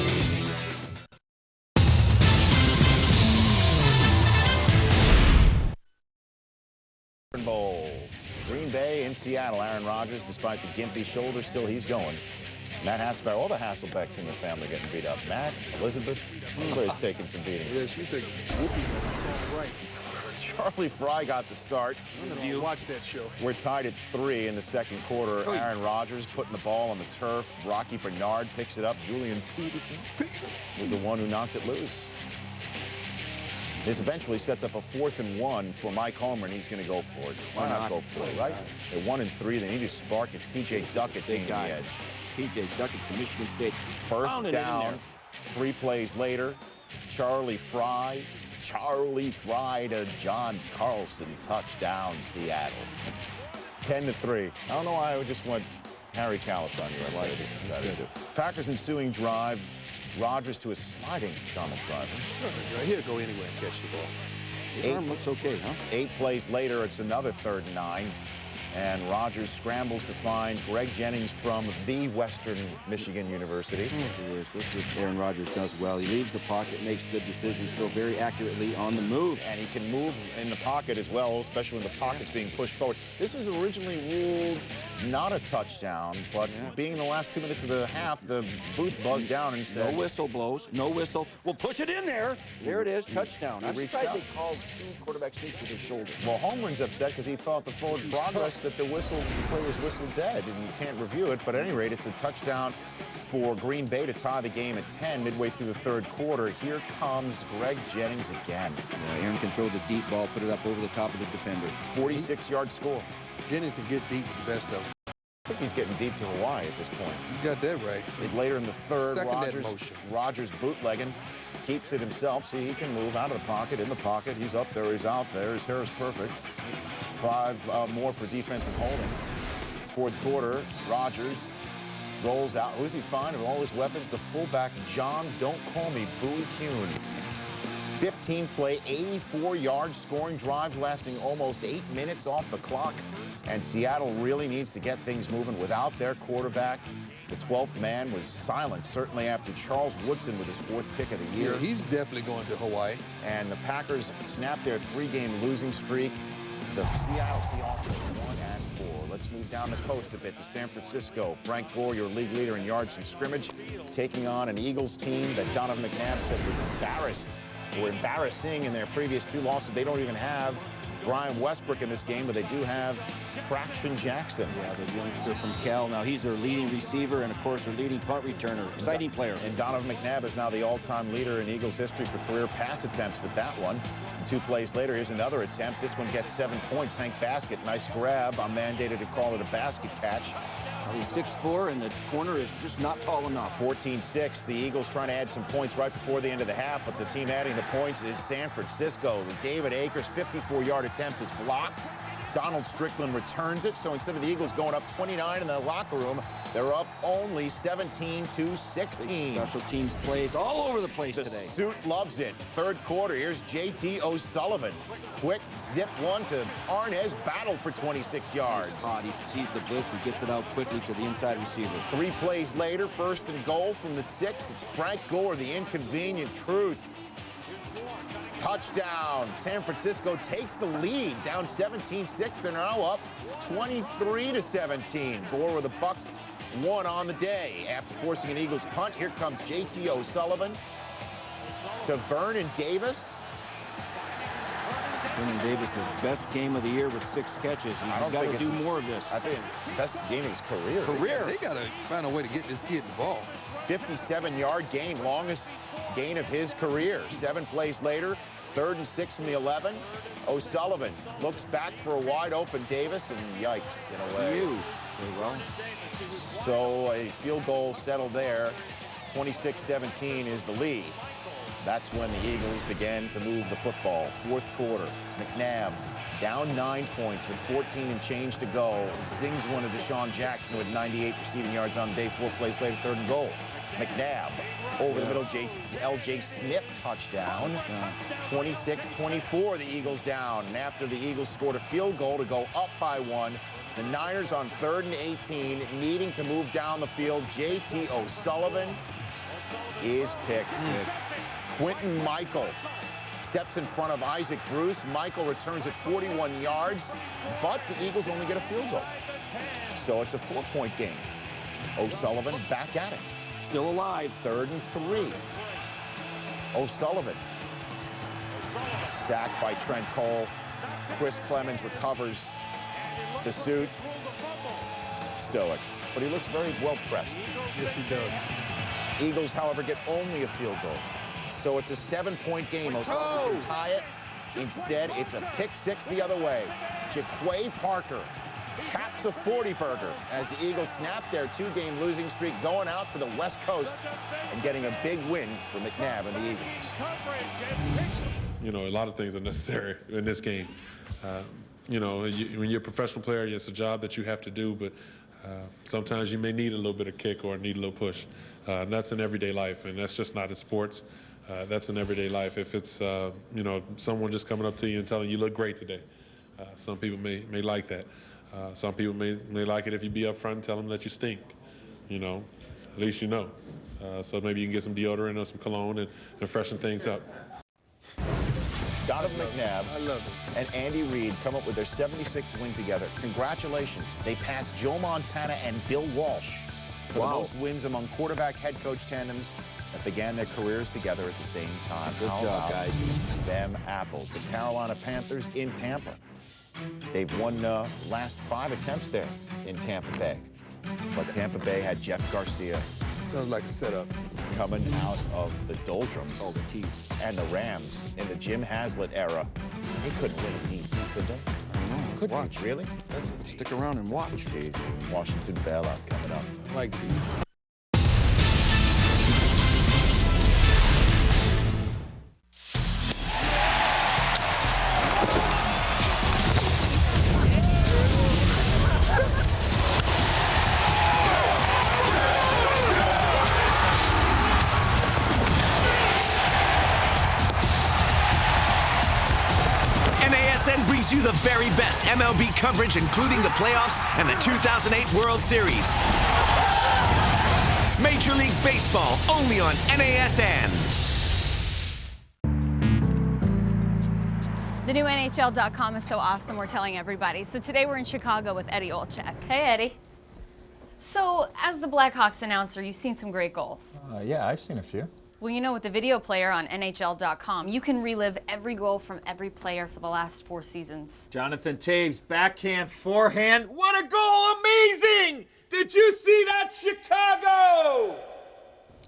Bowl. Green Bay in Seattle. Aaron Rodgers, despite the gimpy shoulder, still he's going. Matt Hasselbeck, all the Hasselbecks in the family getting beat up. Matt, Elizabeth, Claire's taking some beatings. Yeah, she's taking whooping right. Charlie Fry got the start. Watch that show. We're tied at 3 in the second quarter. Aaron Rodgers putting the ball on the turf. Rocky Bernard picks it up. Julian Peterson was the one who knocked it loose. This eventually sets up a 4th and 1 for Mike Homer, and he's going to go for it. Why not go for it, right? They're 1 and 3. They need a spark. It's T.J. Duckett gaining the edge. P.J. Duckett from Michigan State. First down, 3 plays later, Charlie Fry to John Carlson, touchdown, Seattle. 10-3. I don't know why I just went Harry Callis on you. I like it. Just decided to. Packers ensuing drive. Rodgers to a sliding Donald driver. He'll go anywhere and catch the ball. His arm looks okay, huh? 8 plays later, it's another 3rd and 9. And Rodgers scrambles to find Greg Jennings from the Western Michigan University. That's what Aaron Rodgers does well. He leaves the pocket, makes good decisions, still very accurately on the move. And he can move in the pocket as well, especially when the pocket's being pushed forward. This was originally ruled not a touchdown, but being in the last 2 minutes of the half, the booth buzzed down and said... No whistle blows, no whistle. We'll push it in there. There it is, touchdown. I'm surprised they called 2 quarterback sneaks with his shoulder. Well, Holmgren's upset because he thought the forward progress that the play was whistled dead, and you can't review it. But at any rate, it's a touchdown for Green Bay to tie the game at 10 midway through the 3rd quarter. Here comes Greg Jennings again. Yeah, Aaron can throw the deep ball, put it up over the top of the defender. 46-yard score. Jennings can get deep with the best of them. I think he's getting deep to Hawaii at this point. You got that right. Later in the 3rd, Rodgers bootlegging, keeps it himself, so he can move out of the pocket, in the pocket. He's up there, he's out there. His hair is perfect. 5 more for defensive holding. 4th quarter, Rodgers rolls out. Who does he find with all his weapons? The fullback, John, don't call me Bowie Kuhn. 15-play, 84-yard scoring drive lasting almost 8 minutes off the clock. And Seattle really needs to get things moving without their quarterback. The 12th man was silent, certainly after Charles Woodson with his 4th pick of the year. Yeah, he's definitely going to Hawaii. And the Packers snapped their 3-game losing streak. The Seattle Seahawks are 1-4. Let's move down the coast a bit to San Francisco. Frank Gore, your league leader in yards from scrimmage, taking on an Eagles team that Donovan McNabb said was embarrassed. Were embarrassing in their previous 2 losses. They don't even have Brian Westbrook in this game, but they do have Fraction Jackson. Yeah, the youngster from Cal. Now he's their leading receiver and, of course, their leading punt returner. Exciting player. And Donovan McNabb is now the all-time leader in Eagles history for career pass attempts with that one. And 2 plays later, here's another attempt. This one gets 7 points. Hank Baskett, nice grab. I'm mandated to call it a basket catch. He's 6'4", and the corner is just not tall enough. 14-6. The Eagles trying to add some points right before the end of the half, but the team adding the points is San Francisco. The David Akers 54-yard attempt is blocked. Donald Strickland returns it, so instead of the Eagles going up 29 in the locker room, they're up only 17-16. Big special teams plays all over the place today. The suit loves it. 3rd quarter, here's J.T. O'Sullivan. Quick zip one to Arnez, battled for 26 yards. He's hot. He sees the blitz and gets it out quickly to the inside receiver. 3 plays later, 1st and goal from the 6. It's Frank Gore, the inconvenient truth. Touchdown. San Francisco takes the lead, down 17-6. They're now up 23-17. Gore with a buck 1 on the day. After forcing an Eagles punt, here comes J.T. O'Sullivan to Vernon Davis. Vernon Davis' best game of the year with 6 catches. He's got to do more of this. I think best game of his career. They got to find a way to get this kid the ball. 57-yard gain, longest gain of his career. 7 plays later, 3rd and 6 from the 11. O'Sullivan looks back for a wide open Davis, and yikes, in a way. Very well. So a field goal settled there. 26-17 is the lead. That's when the Eagles began to move the football. 4th quarter, McNabb down 9 points with 14 and change to go. Zings one to Deshaun Jackson with 98 receiving yards on the day. 4 plays later, 3rd and goal. McNabb over the middle, L.J. Smith touchdown. 26-24, the Eagles down. And after the Eagles scored a field goal to go up by 1, the Niners on 3rd and 18, needing to move down the field. J.T. O'Sullivan is picked. Quentin Michael steps in front of Isaac Bruce. Michael returns at 41 yards, but the Eagles only get a field goal. So it's a 4-point game. O'Sullivan back at it. Still alive. 3rd and 3. O'Sullivan. Sacked by Trent Cole. Chris Clemens recovers the suit. Stoic. But he looks very well pressed. Yes, he does. Eagles, however, get only a field goal. So it's a 7-point game. O'Sullivan can tie it. Instead, it's a pick 6 the other way. Jaquay Parker caps a 40 burger as the Eagles snap their 2-game losing streak, going out to the West Coast and getting a big win for McNabb and the Eagles. You know, a lot of things are necessary in this game. You know, when you're a professional player, it's a job that you have to do, but sometimes you may need a little bit of kick or need a little push. And that's in everyday life, and that's just not in sports. That's in everyday life. If it's, you know, someone just coming up to you and telling you look great today, some people may like that. Some people may like it if you be up front and tell them that you stink. You know, at least you know. So maybe you can get some deodorant or some cologne and freshen things up. Donovan McNabb and Andy Reid come up with their 76th win together. Congratulations. They passed Joe Montana and Bill Walsh for the most wins among quarterback head coach tandems that began their careers together at the same time. Good job, guys. Them apples. The Carolina Panthers in Tampa. They've won last 5 attempts there in Tampa Bay. But Tampa Bay had Jeff Garcia. Sounds like a setup. Coming out of the doldrums. Oh, the teeth. And the Rams in the Jim Haslett era. They couldn't win a DC, could they? I don't know. Could watch. Really? Stick around and watch. Washington bailout coming up. Like espn brings you the very best MLB coverage, including the playoffs and the 2008 World Series. Major League Baseball, only on NASN. The new NHL.com is so awesome, we're telling everybody. So today we're in Chicago with Eddie Olczyk. Hey, Eddie. So, as the Blackhawks announcer, you've seen some great goals. Yeah, I've seen a few. Well, you know, with the video player on NHL.com, you can relive every goal from every player for the last 4 seasons. Jonathan Taves, backhand, forehand. What a goal! Amazing! Did you see that, Chicago?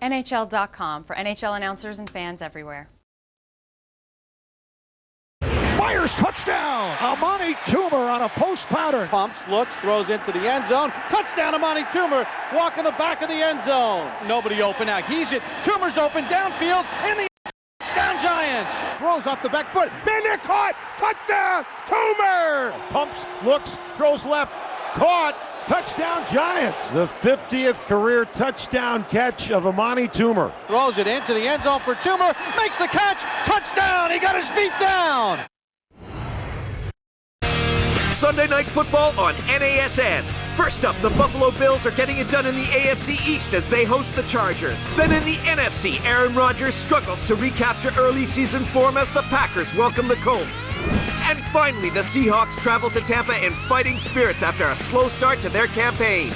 NHL.com for NHL announcers and fans everywhere. Fires, touchdown! Amani Toomer on a post pattern. Pumps, looks, throws into the end zone. Touchdown, Amani Toomer, walking the back of the end zone. Nobody open now. He's it. Toomer's open downfield in the touchdown Giants. Throws off the back foot. Man, they're caught! Touchdown, Toomer! Pumps, looks, throws left, caught. Touchdown Giants. The 50th career touchdown catch of Amani Toomer. Throws it into the end zone for Toomer. Makes the catch. Touchdown. He got his feet down. Sunday Night Football on NASN. First up, the Buffalo Bills are getting it done in the AFC East as they host the Chargers. Then in the NFC, Aaron Rodgers struggles to recapture early season form as the Packers welcome the Colts. And finally, the Seahawks travel to Tampa in fighting spirits after a slow start to their campaign.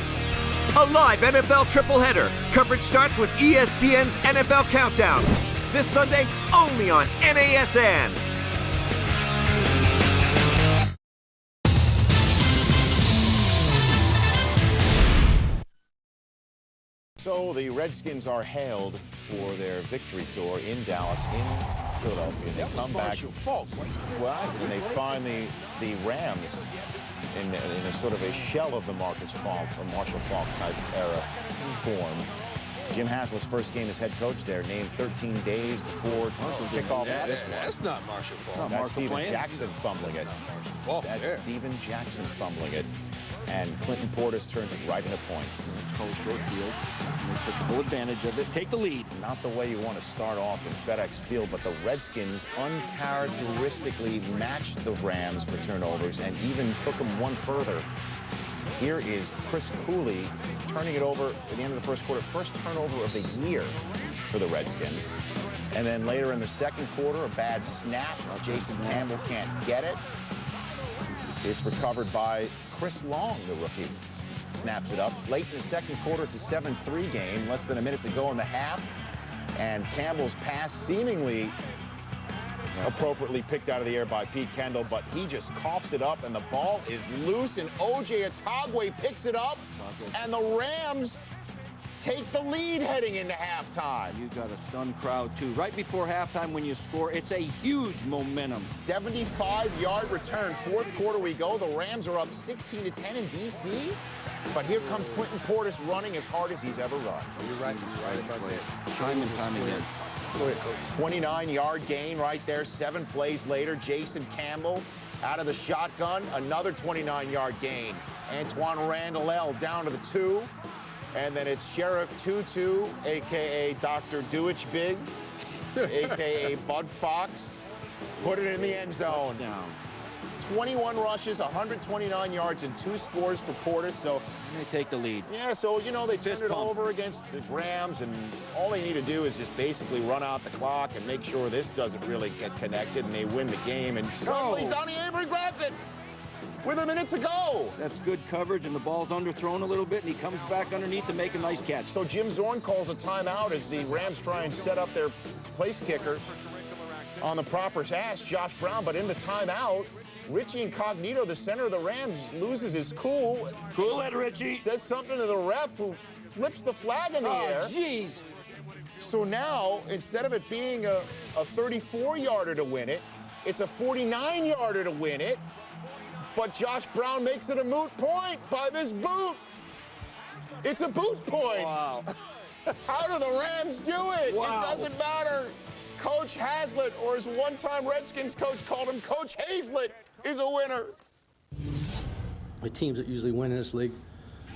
A live NFL tripleheader. Coverage starts with ESPN's NFL Countdown. This Sunday, only on NASN. So the Redskins are hailed for their victory tour in Dallas, in Philadelphia. They come back. Well, and they find the Rams in a sort of a shell of the Marshall Faulk type era form. Jim Haslett's first game as head coach there, named 13 days before kickoff of this one. That's not Marshall Faulk. That's Steven Jackson fumbling it. That's Steven Jackson fumbling it. And Clinton Portis turns it right into points. It's called short field. And they took full advantage of it. Take the lead. Not the way you want to start off in FedEx Field, but the Redskins uncharacteristically matched the Rams for turnovers and even took them one further. Here is Chris Cooley turning it over at the end of the first quarter. First turnover of the year for the Redskins. And then later in the second quarter, a bad snap. Jason Campbell can't get it. It's recovered by Chris Long, the rookie. Snaps it up. Late in the second quarter, it's a 7-3 game. Less than a minute to go in the half. And Campbell's pass seemingly appropriately picked out of the air by Pete Kendall, but he just coughs it up, and the ball is loose, and O.J. Atagwe picks it up, and the Rams take the lead heading into halftime. You got a stunned crowd, too. Right before halftime when you score, it's a huge momentum. 75-yard return. Fourth quarter we go. The Rams are up 16-10 in D.C. But here comes Clinton Portis running as hard as he's ever run. You're right about that. Time and time again. 29-yard gain right there. 7 plays later, Jason Campbell out of the shotgun. Another 29-yard gain. Antoine Randall down to the 2. And then it's Sheriff Tutu, a.k.a. Dr. Dewich Big, a.k.a. Bud Fox. Put it in the end zone. Touchdown. 21 rushes, 129 yards, and 2 scores for Portis. So they take the lead. Yeah, so, you know, they turned it over against the Rams, and all they need to do is just basically run out the clock and make sure this doesn't really get connected, and they win the game. And suddenly, Donnie Avery grabs it with a minute to go. That's good coverage, and the ball's underthrown a little bit, and he comes back underneath to make a nice catch. So Jim Zorn calls a timeout as the Rams try and set up their place kicker on the proper pass, Josh Brown. But in the timeout, Richie Incognito, the center of the Rams, loses his cool. Cool it, Richie. Says something to the ref, who flips the flag in the air. Oh, jeez. So now, instead of it being a 34-yarder to win it, it's a 49-yarder to win it. But Josh Brown makes it a moot point by this boot. It's a boot point. Wow. How do the Rams do it? Wow. It doesn't matter. Coach Hazlitt, or as one-time Redskins coach called him, Coach Hazlitt, is a winner. The teams that usually win in this league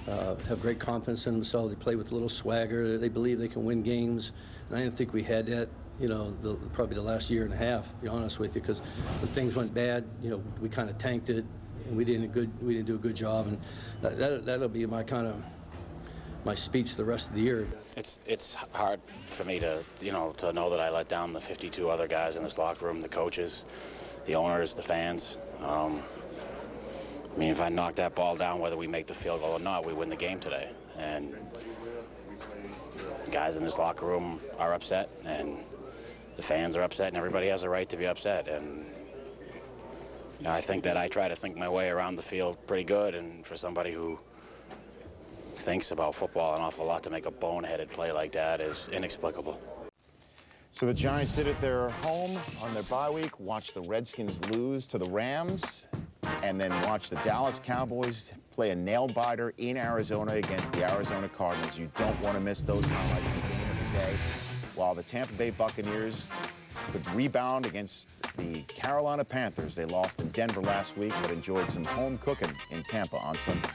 have great confidence in themselves. They play with a little swagger. They believe they can win games. And I didn't think we had that, you know, probably the last year and a half, to be honest with you, because when things went bad, you know, we kind of tanked it, and we didn't do a good job. And that'll be my speech the rest of the year. It's hard for me to know that I let down the 52 other guys in this locker room, the coaches, the owners, the fans. I mean, if I knock that ball down, whether we make the field goal or not, we win the game today. And the guys in this locker room are upset, and the fans are upset, and everybody has a right to be upset. And you know, I think that I try to think my way around the field pretty good, and for somebody who thinks about football an awful lot, to make a boneheaded play like that is inexplicable. So the Giants sit at their home on their bye week, watch the Redskins lose to the Rams, and then watch the Dallas Cowboys play a nail-biter in Arizona against the Arizona Cardinals. You don't want to miss those highlights of the game of the day. While the Tampa Bay Buccaneers could rebound against the Carolina Panthers. They lost in Denver last week, but enjoyed some home cooking in Tampa on Sunday.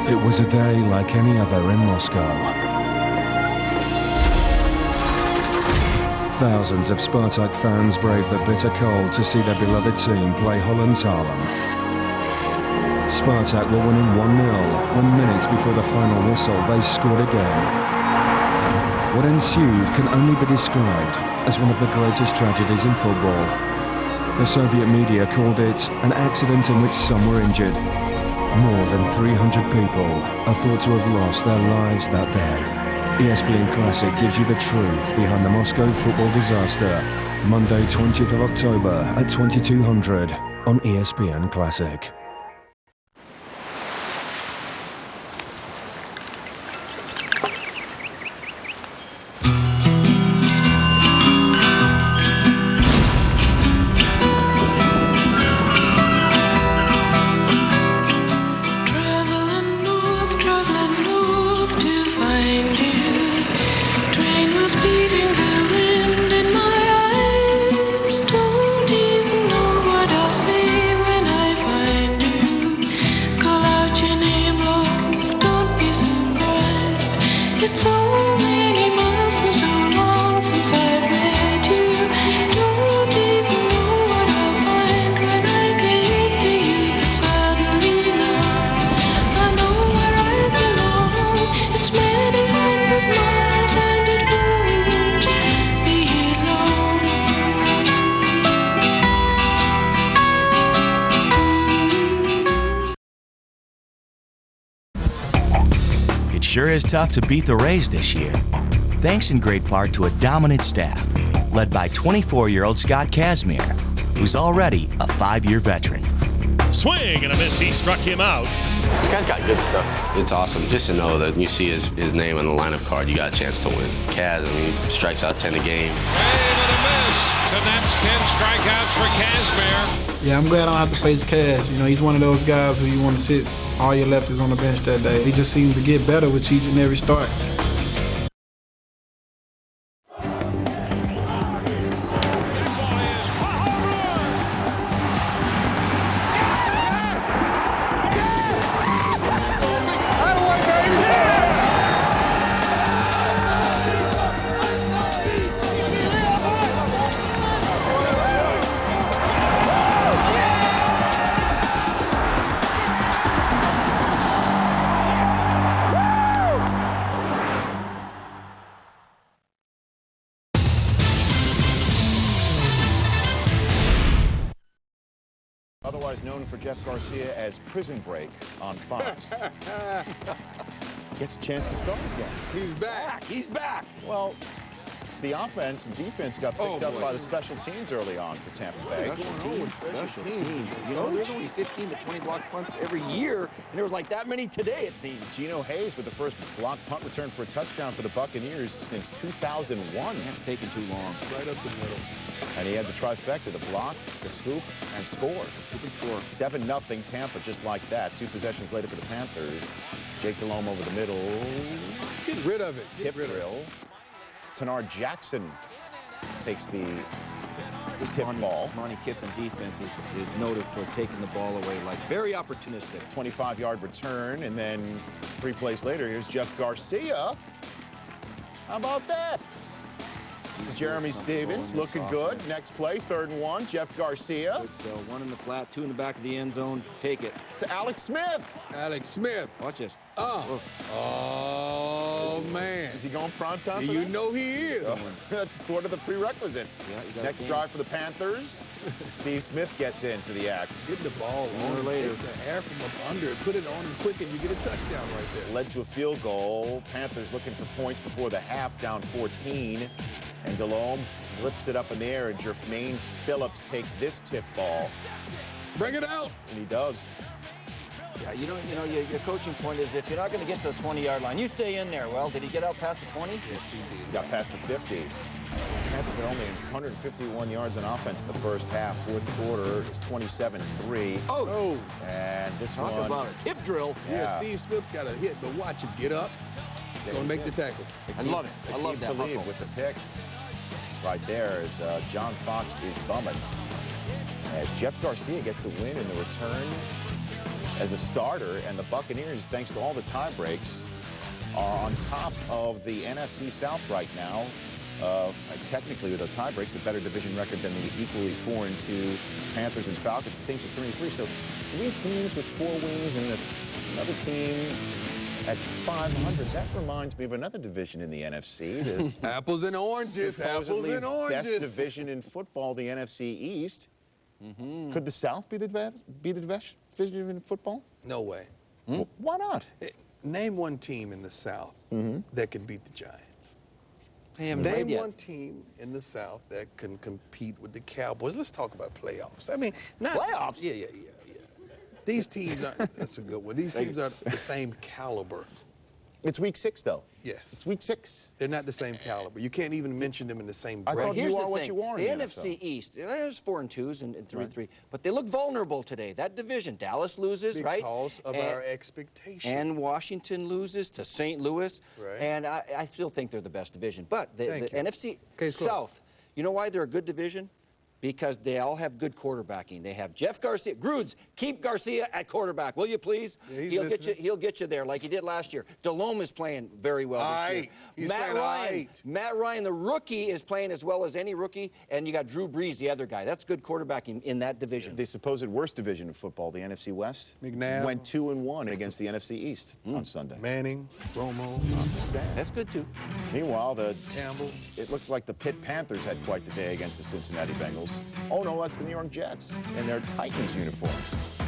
It was a day like any other in Moscow. Thousands of Spartak fans braved the bitter cold to see their beloved team play Holland's Harlem. Spartak were winning 1-0 when minutes before the final whistle they scored again. What ensued can only be described as one of the greatest tragedies in football. The Soviet media called it an accident in which some were injured. More than 300 people are thought to have lost their lives that day. ESPN Classic gives you the truth behind the Moscow football disaster. Monday, 20th of October at 2200 on ESPN Classic. Sure is tough to beat the Rays this year. Thanks in great part to a dominant staff, led by 24-year-old Scott Kazmir. who's already a 5-year veteran. Swing and a miss. He struck him out. This guy's got good stuff. It's awesome just to know that you see his name on the lineup card, you got a chance to win. Kaz, I mean, strikes out 10 a game. And a miss. So that's 10 strikeouts for Kazmir. Yeah, I'm glad I don't have to face Kaz. You know, he's one of those guys who you want to sit all your lefties on the bench that day. He just seems to get better with each and every start. Otherwise known for Jeff Garcia as Prison Break on Fox. Gets a chance to start again. He's back. He's back. Well, the offense and defense got picked up by the special teams early on for Tampa Bay. Special teams. You know, there's only 15 to 20 block punts every year, and there was like that many today, it seems. Geno Hayes with the first block punt return for a touchdown for the Buccaneers since 2001. That's taken too long. Right up the middle. And he had the trifecta, the block, the scoop, and score. Scoop and score. 7-0 Tampa, just like that. 2 possessions later for the Panthers. Jake Delhomme over the middle. Get rid of it. Tip drill. Tanar Jackson takes the tip ball. Monty Kiffin defense is noted for taking the ball away, like very opportunistic. 25-yard return, and then 3 plays later, here's Jeff Garcia. How about that? Jeremy Stevens looking good. Next play, 3rd and 1. Jeff Garcia. It's 1 in the flat, 2 in the back of the end zone. Take it. To Alex Smith. Alex Smith. Watch this. Oh, man. Is he going prime time? You know he is. That's one of the prerequisites. Yeah, next drive for the Panthers. Steve Smith gets into the act. Get the ball on later. Take the air from up under it, put it on him quick, and you get a touchdown right there. Led to a field goal. Panthers looking for points before the half, down 14. And Delhomme flips it up in the air, and Jermaine Phillips takes this tip ball. Bring it out. And he does. Yeah, you know, your coaching point is if you're not going to get to the 20-yard line, you stay in there. Well, did he get out past the 20? Yes, he did. He got past the 50. Panthers are only 151 yards on offense in the first half. Fourth quarter is 27-3. Oh. And this Talk one. about a tip drill. Yeah, Steve Smith got a hit, but watch him get up. He's going to make the tackle. I love it. I love that hustle. With the pick. Right there as John Fox is bumming. As Jeff Garcia gets the win in the return as a starter, and the Buccaneers, thanks to all the tie breaks, are on top of the NFC South right now. Technically, with the tie breaks, a better division record than the equally 4-2 Panthers and Falcons. The Saints are 3-3. So 3 teams with 4 wins and another team at 500. That reminds me of another division in the NFC. Apples and oranges. Apples and oranges. Best division in football, the NFC East. Could the South be the best division in football? No way. Well, why not? Name one team in the South that can beat the Giants. Name one team in the South that can compete with the Cowboys. Let's talk about playoffs. I mean, not playoffs. Yeah. These teams are, that's a good one. These teams are the same caliber. It's week 6, though. Yes. It's week 6. They're not the same caliber. You can't even mention them in the same I breath. thought Here's you are the what thing. you are. The NFC East, there's 4-2s and 3-3, but they look vulnerable today. That division, Dallas loses, right? Because of our expectations. And Washington loses to St. Louis. Right. And I still think they're the best division. But the NFC South, you know why they're a good division? Because they all have good quarterbacking. They have Jeff Garcia. Grudes, keep Garcia at quarterback, will you please? Yeah, he'll get you there like he did last year. Delhomme is playing very well this year. He's Matt Ryan, the rookie, is playing as well as any rookie, and you got Drew Brees, the other guy. That's good quarterbacking in that division. The supposed worst division of football, the NFC West, McNabb went 2-1 against the NFC East on Sunday. Manning, Romo. That's good too. Meanwhile, Campbell. It looked like the Pitt Panthers had quite the day against the Cincinnati Bengals. Oh no, that's the New York Jets in their Titans uniforms.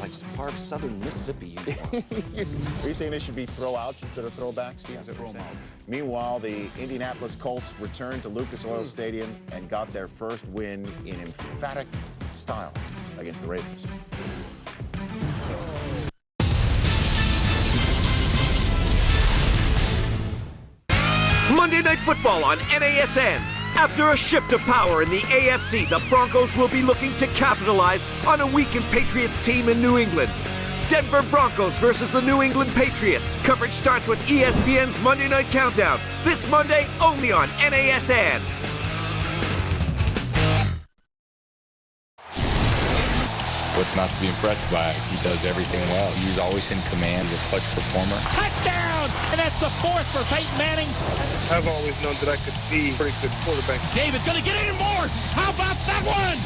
like far southern Mississippi uniform. Are you saying they should be throw-outs instead of throwbacks? Yeah, throw them out. Meanwhile, the Indianapolis Colts returned to Lucas Oil Stadium and got their first win in emphatic style against the Ravens. Monday Night Football on NASN. After a shift of power in the AFC, the Broncos will be looking to capitalize on a weakened Patriots team in New England. Denver Broncos versus the New England Patriots. Coverage starts with ESPN's Monday Night Countdown. This Monday, only on NASN. What's not to be impressed by? He does everything well. He's always in command. He's a clutch performer. Touchdown! And that's the fourth for Peyton Manning. I've always known that I could be a pretty good quarterback. David's gonna get in more! How about that one?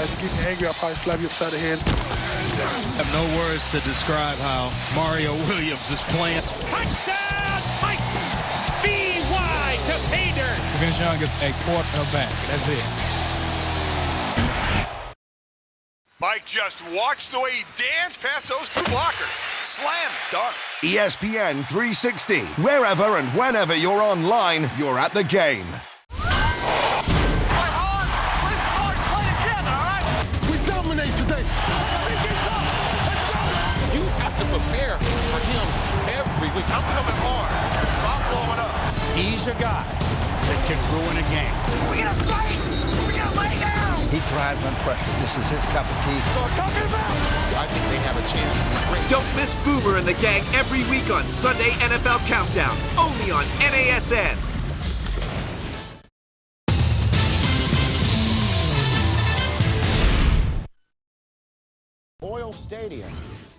If you get me angry, I'll probably slap you upside the head. I have no words to describe how Mario Williams is playing. Touchdown! Mike! B.Y. to pay dirt. Vince Young is a quarterback. That's it. Mike just watched the way he danced past those two blockers. Slam dunk. ESPN 360. Wherever and whenever you're online, you're at the game. We dominate today. You have to prepare for him every week. I'm coming hard. I'm blowing up. He's a guy that can ruin a game. We gotta fight. We gotta lay down. He thrives on pressure. This is his cup of tea. So I'm talking about. I think they have a chance to be great. Don't miss Boomer and the gang every week on Sunday NFL Countdown, only on NASN. Oil Stadium.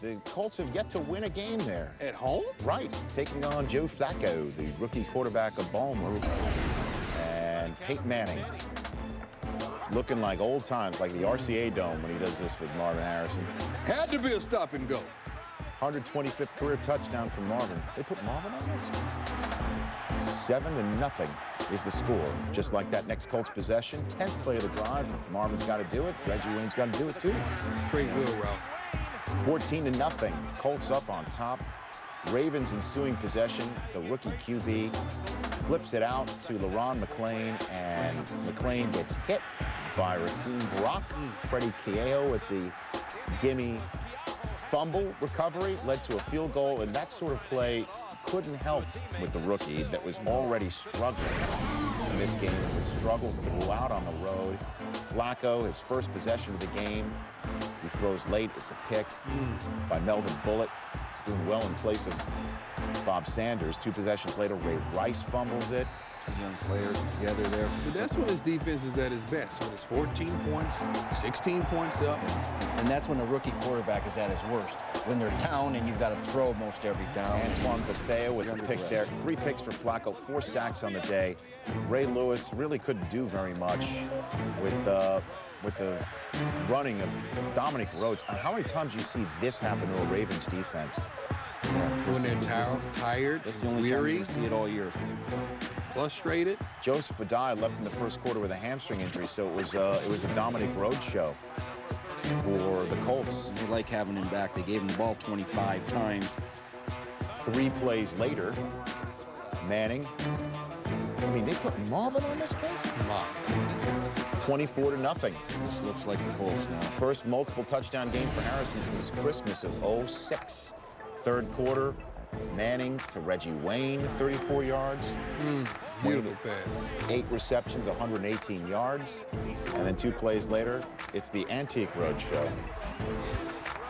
The Colts have yet to win a game there. At home? Right. Taking on Joe Flacco, the rookie quarterback of Baltimore. And Peyton Manning. Looking like old times, like the RCA Dome when he does this with Marvin Harrison. Had to be a stop and go. 125th career touchdown from Marvin. They put Marvin on this? 7-0 is the score. Just like that next Colts possession. 10th play of the drive. If Marvin's got to do it, Reggie Wayne's got to do it too. Straight wheel route. 14-0. Colts up on top. Ravens ensuing possession. The rookie QB flips it out to LaRon McClain, and McClain gets hit by Raheem Brock. Freddie Keough with the gimme fumble recovery led to a field goal, and that sort of play couldn't help with the rookie that was already struggling in this game and would struggle throughout on the road. Flacco, his first possession of the game, he throws late. It's a pick by Melvin Bullitt. He's doing well in place of Bob Sanders. 2 possessions later, Ray Rice fumbles it. 2 young players together there. But that's when his defense is at his best, when it's 14 points, 16 points up. And that's when a rookie quarterback is at his worst. When they're down and you've got to throw most every down. Antoine Bethea with a pick there. 3 picks for Flacco, 4 sacks on the day. Ray Lewis really couldn't do very much with the running of Dominic Rhodes. How many times do you see this happen to a Ravens defense? When they're tired, that's the only weary, time you see it all year. Frustrated. Joseph Adai left in the first quarter with a hamstring injury, so it was a Dominic Rhodes show for the Colts. They like having him back. They gave him the ball 25 times. 3 plays later, Manning. I mean, they put Marvin on this case? 24-0. This looks like the Colts now. First multiple touchdown game for Harrison since Christmas of '06. Third quarter, Manning to Reggie Wayne, 34 yards. Beautiful pass. 8 receptions, 118 yards. And then 2 plays later, it's the Antique Road show.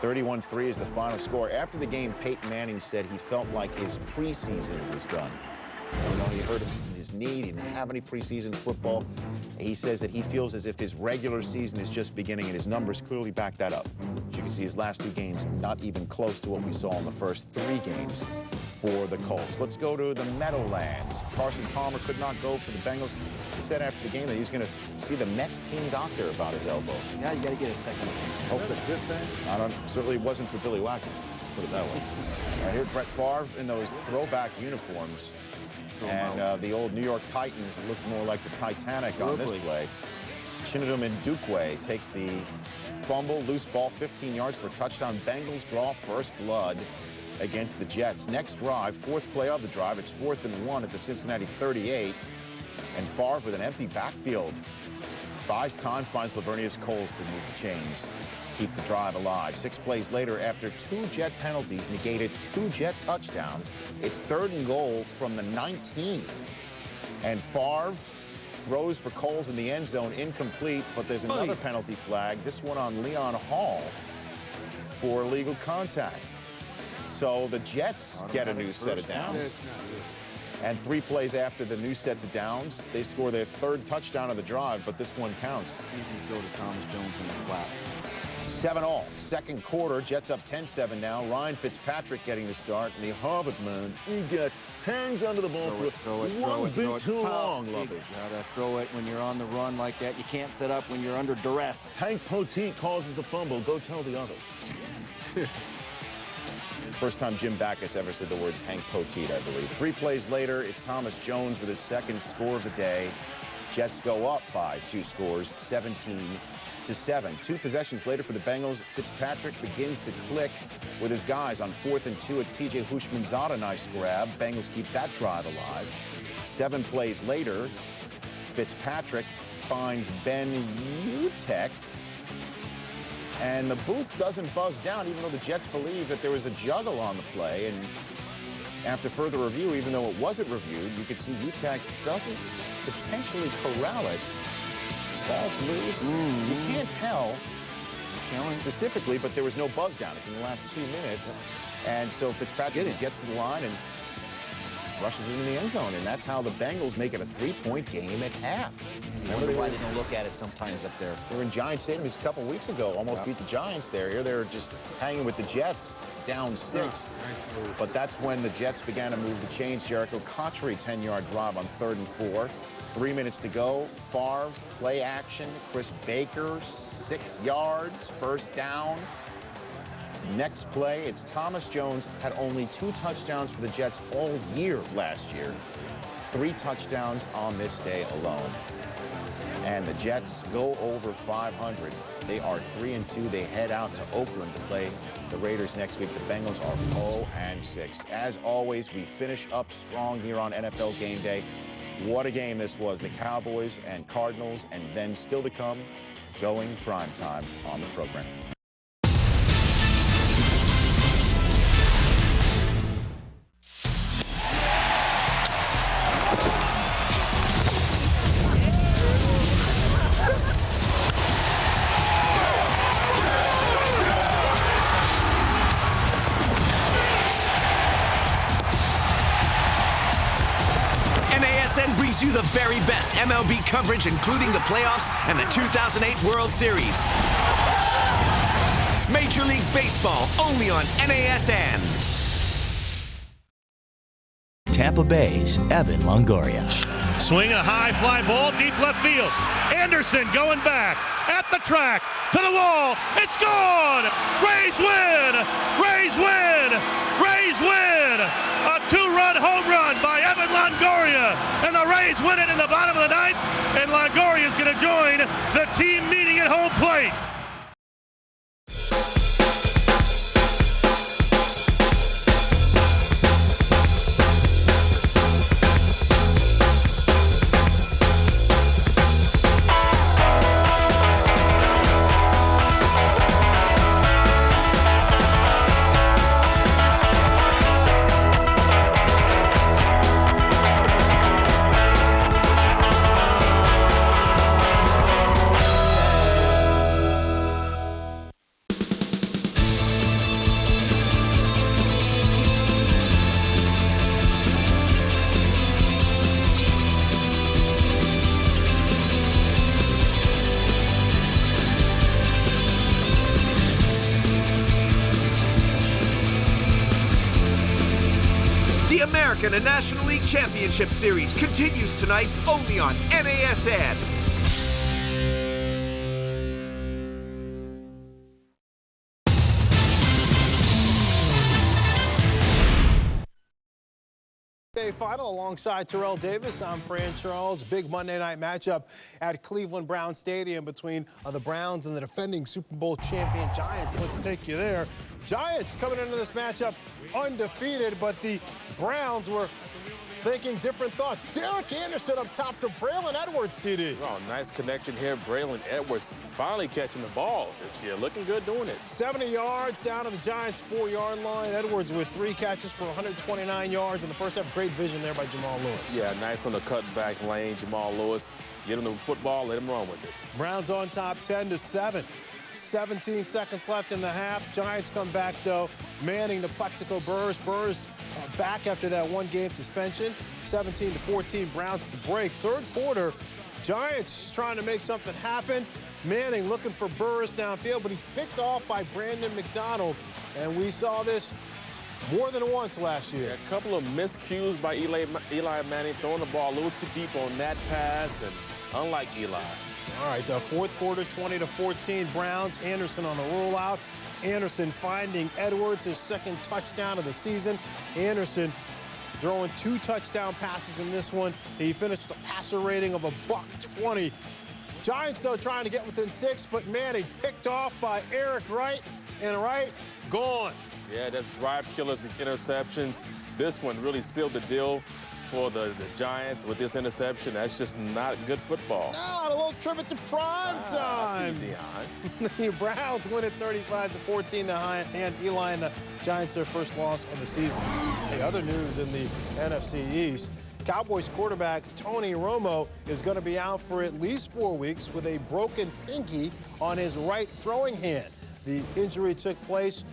31-3 is the final score. After the game, Peyton Manning said he felt like his preseason was done. You know, he hurt his knee, he didn't have any preseason football. He says that he feels as if his regular season is just beginning, and his numbers clearly back that up. As you can see, his last 2 games, not even close to what we saw in the first 3 games for the Colts. Let's go to the Meadowlands. Carson Palmer could not go for the Bengals. He said after the game that he's going to see the Mets team doctor about his elbow. Yeah, you got to get a second opinion. Hopefully, good thing. Certainly wasn't for Billy Wacker, put it that way. Here's Brett Favre in those throwback uniforms. And the old New York Titans looked more like the Titanic on this play. Chinedum Ndukwe takes the fumble, loose ball, 15 yards for a touchdown. Bengals draw first blood against the Jets. Next drive, fourth play of the drive. It's 4th and 1 at the Cincinnati 38. And Favre with an empty backfield. Buys time, finds Lavernius Coles to move the chains. Keep the drive alive. 6 plays later, after 2 Jet penalties negated 2 Jet touchdowns, it's 3rd and goal from the 19. And Favre throws for Coles in the end zone, incomplete, but there's another penalty flag, this one on Leon Hall for illegal contact. So the Jets get a new set of downs. And 3 plays after the new sets of downs, they score their 3rd touchdown of the drive, but this one counts. Easy throw to Thomas Jones in the flat. 7-all. Second quarter, Jets up 10-7 now. Ryan Fitzpatrick getting the start, and the Harvard man, he got hands under the ball for one bit too long, Lovey. You gotta throw it when you're on the run like that. You can't set up when you're under duress. Hank Poteet causes the fumble. Go tell the others. First time Jim Backus ever said the words Hank Poteet, I believe. 3 plays later, it's Thomas Jones with his 2nd score of the day. Jets go up by 2 scores, 17-7. 2 possessions later for the Bengals, Fitzpatrick begins to click with his guys on 4th and 2 at TJ Houshmandzadeh. Nice grab. Bengals keep that drive alive. 7 plays later, Fitzpatrick finds Ben Utecht, and the booth doesn't buzz down, even though the Jets believe that there was a juggle on the play. And after further review, even though it wasn't reviewed, you could see Utecht doesn't potentially corral it. Ball's loose. You can't tell specifically, but there was no buzz down. It's in the last 2 minutes. And so Fitzpatrick just gets to the line and rushes into the end zone. And that's how the Bengals make it a 3-point game at half. I wonder why they don't look at it sometimes up there. They were in Giants Stadium just a couple weeks ago. Almost beat the Giants there. Here they're just hanging with the Jets, down 6. Nice move. But that's when the Jets began to move the chains. Jericho Cotchery, 10-yard drive on 3rd and 4. 3 minutes to go. Favre, play action. Chris Baker, 6 yards, 1st down. Next play, it's Thomas Jones. Had only 2 touchdowns for the Jets all year last year. 3 touchdowns on this day alone. And the Jets go over 500. They are 3-2. They head out to Oakland to play the Raiders next week. The Bengals are 0-6. As always, we finish up strong here on NFL Game Day. What a game this was. The Cowboys and Cardinals, and then still to come, going primetime on the program. NASN brings you the very best MLB coverage, including the playoffs and the 2008 World Series. Major League Baseball, only on NASN. Tampa Bay's Evan Longoria. Swing a high fly ball, deep left field. Anderson going back at the track to the wall. It's gone. Rays win. Rays win. Rays win. A 2-run home run by Evan Longoria, and the Rays win it in the bottom of the 9th. And Longoria is going to join the team meeting at home plate. American and National League Championship Series continues tonight only on NASN. GameDay Final alongside Terrell Davis. I'm Fran Charles. Big Monday night matchup at Cleveland Brown Stadium between the Browns and the defending Super Bowl champion Giants. Let's take you there. Giants coming into this matchup undefeated, but the Browns were thinking different thoughts. Derek Anderson up top to Braylon Edwards, TD. Oh, nice connection here. Braylon Edwards finally catching the ball this year. Looking good doing it. 70 yards down to the Giants' 4-yard line. Edwards with 3 catches for 129 yards in the first half. Great vision there by Jamal Lewis. Yeah, nice on the cutback lane. Jamal Lewis, get him the football, let him run with it. Browns on top 10-7. 17 seconds left in the half. Giants come back, though. Manning to Plexico Burrs. Burrs back after that 1-game suspension. 17-14, Browns at the break. Third quarter, Giants trying to make something happen. Manning looking for Burrs downfield, but he's picked off by Brandon McDonald. And we saw this more than once last year. Yeah, a couple of miscues by Eli Manning, throwing the ball a little too deep on that pass, and unlike Eli. All right, fourth quarter, 20-14, Browns. Anderson on the rollout. Anderson finding Edwards, his second touchdown of the season. Anderson throwing 2 touchdown passes in this one. He finished a passer rating of $120. Giants, though, trying to get within 6, but Manning picked off by Eric Wright, and Wright gone. Yeah, that's drive killers, these interceptions. This one really sealed the deal for the Giants with this interception. That's just not good football. No, a little tribute to prime time. The Browns win it 35-14 to hand Eli and the Giants their first loss of the season. Hey, other news in the NFC East. Cowboys quarterback Tony Romo is going to be out for at least 4 weeks with a broken pinky on his right throwing hand. The injury took place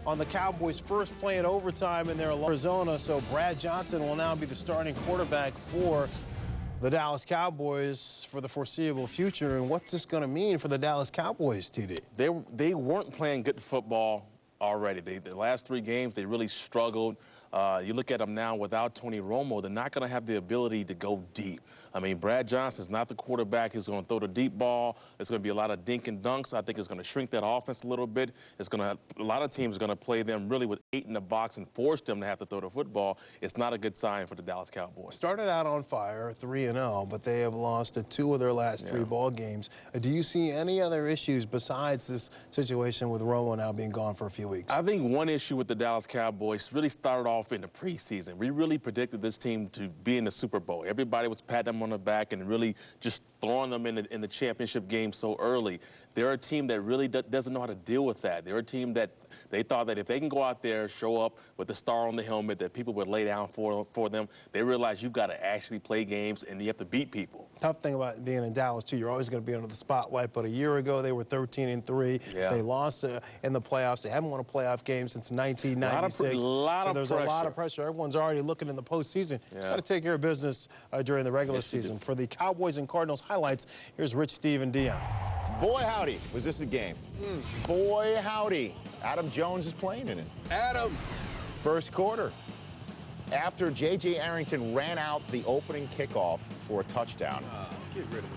on the Cowboys' first play in overtime in their Arizona, so Brad Johnson will now be the starting quarterback for the Dallas Cowboys for the foreseeable future. And what's this going to mean for the Dallas Cowboys, TD? They weren't playing good football already. The last 3 games, they really struggled. You look at them now without Tony Romo, they're not going to have the ability to go deep. I mean, Brad Johnson's not the quarterback who's going to throw the deep ball. It's going to be a lot of dink and dunks. I think it's going to shrink that offense a little bit. It's going to a lot of teams are going to play them really with 8 in the box and force them to have to throw the football. It's not a good sign for the Dallas Cowboys. Started out on fire, 3-0, but they have lost 2 of their last 3 ball games. Do you see any other issues besides this situation with Romo now being gone for a few weeks? I think one issue with the Dallas Cowboys really started off in the preseason. We really predicted this team to be in the Super Bowl. Everybody was patting them on the back and really just throwing them in the championship game so early. They're a team that really doesn't know how to deal with that. They're a team that they thought that if they can go out there, show up with the star on the helmet, that people would lay down for them. They realize you've got to actually play games and you have to beat people. Tough thing about being in Dallas, too, you're always going to be under the spotlight. But a year ago, they were 13-3. Yeah. They lost in the playoffs. They haven't won a playoff game since 1996. So there's a lot of pressure. Everyone's already looking in the postseason. Got to take care of business during the regular season. For the Cowboys and Cardinals highlights, here's Rich, Steve, and Dion. Boy, howdy, was this a game. Boy, howdy. Adam Jones is playing in it. Adam. First quarter. After J.J. Arrington ran out the opening kickoff for a touchdown,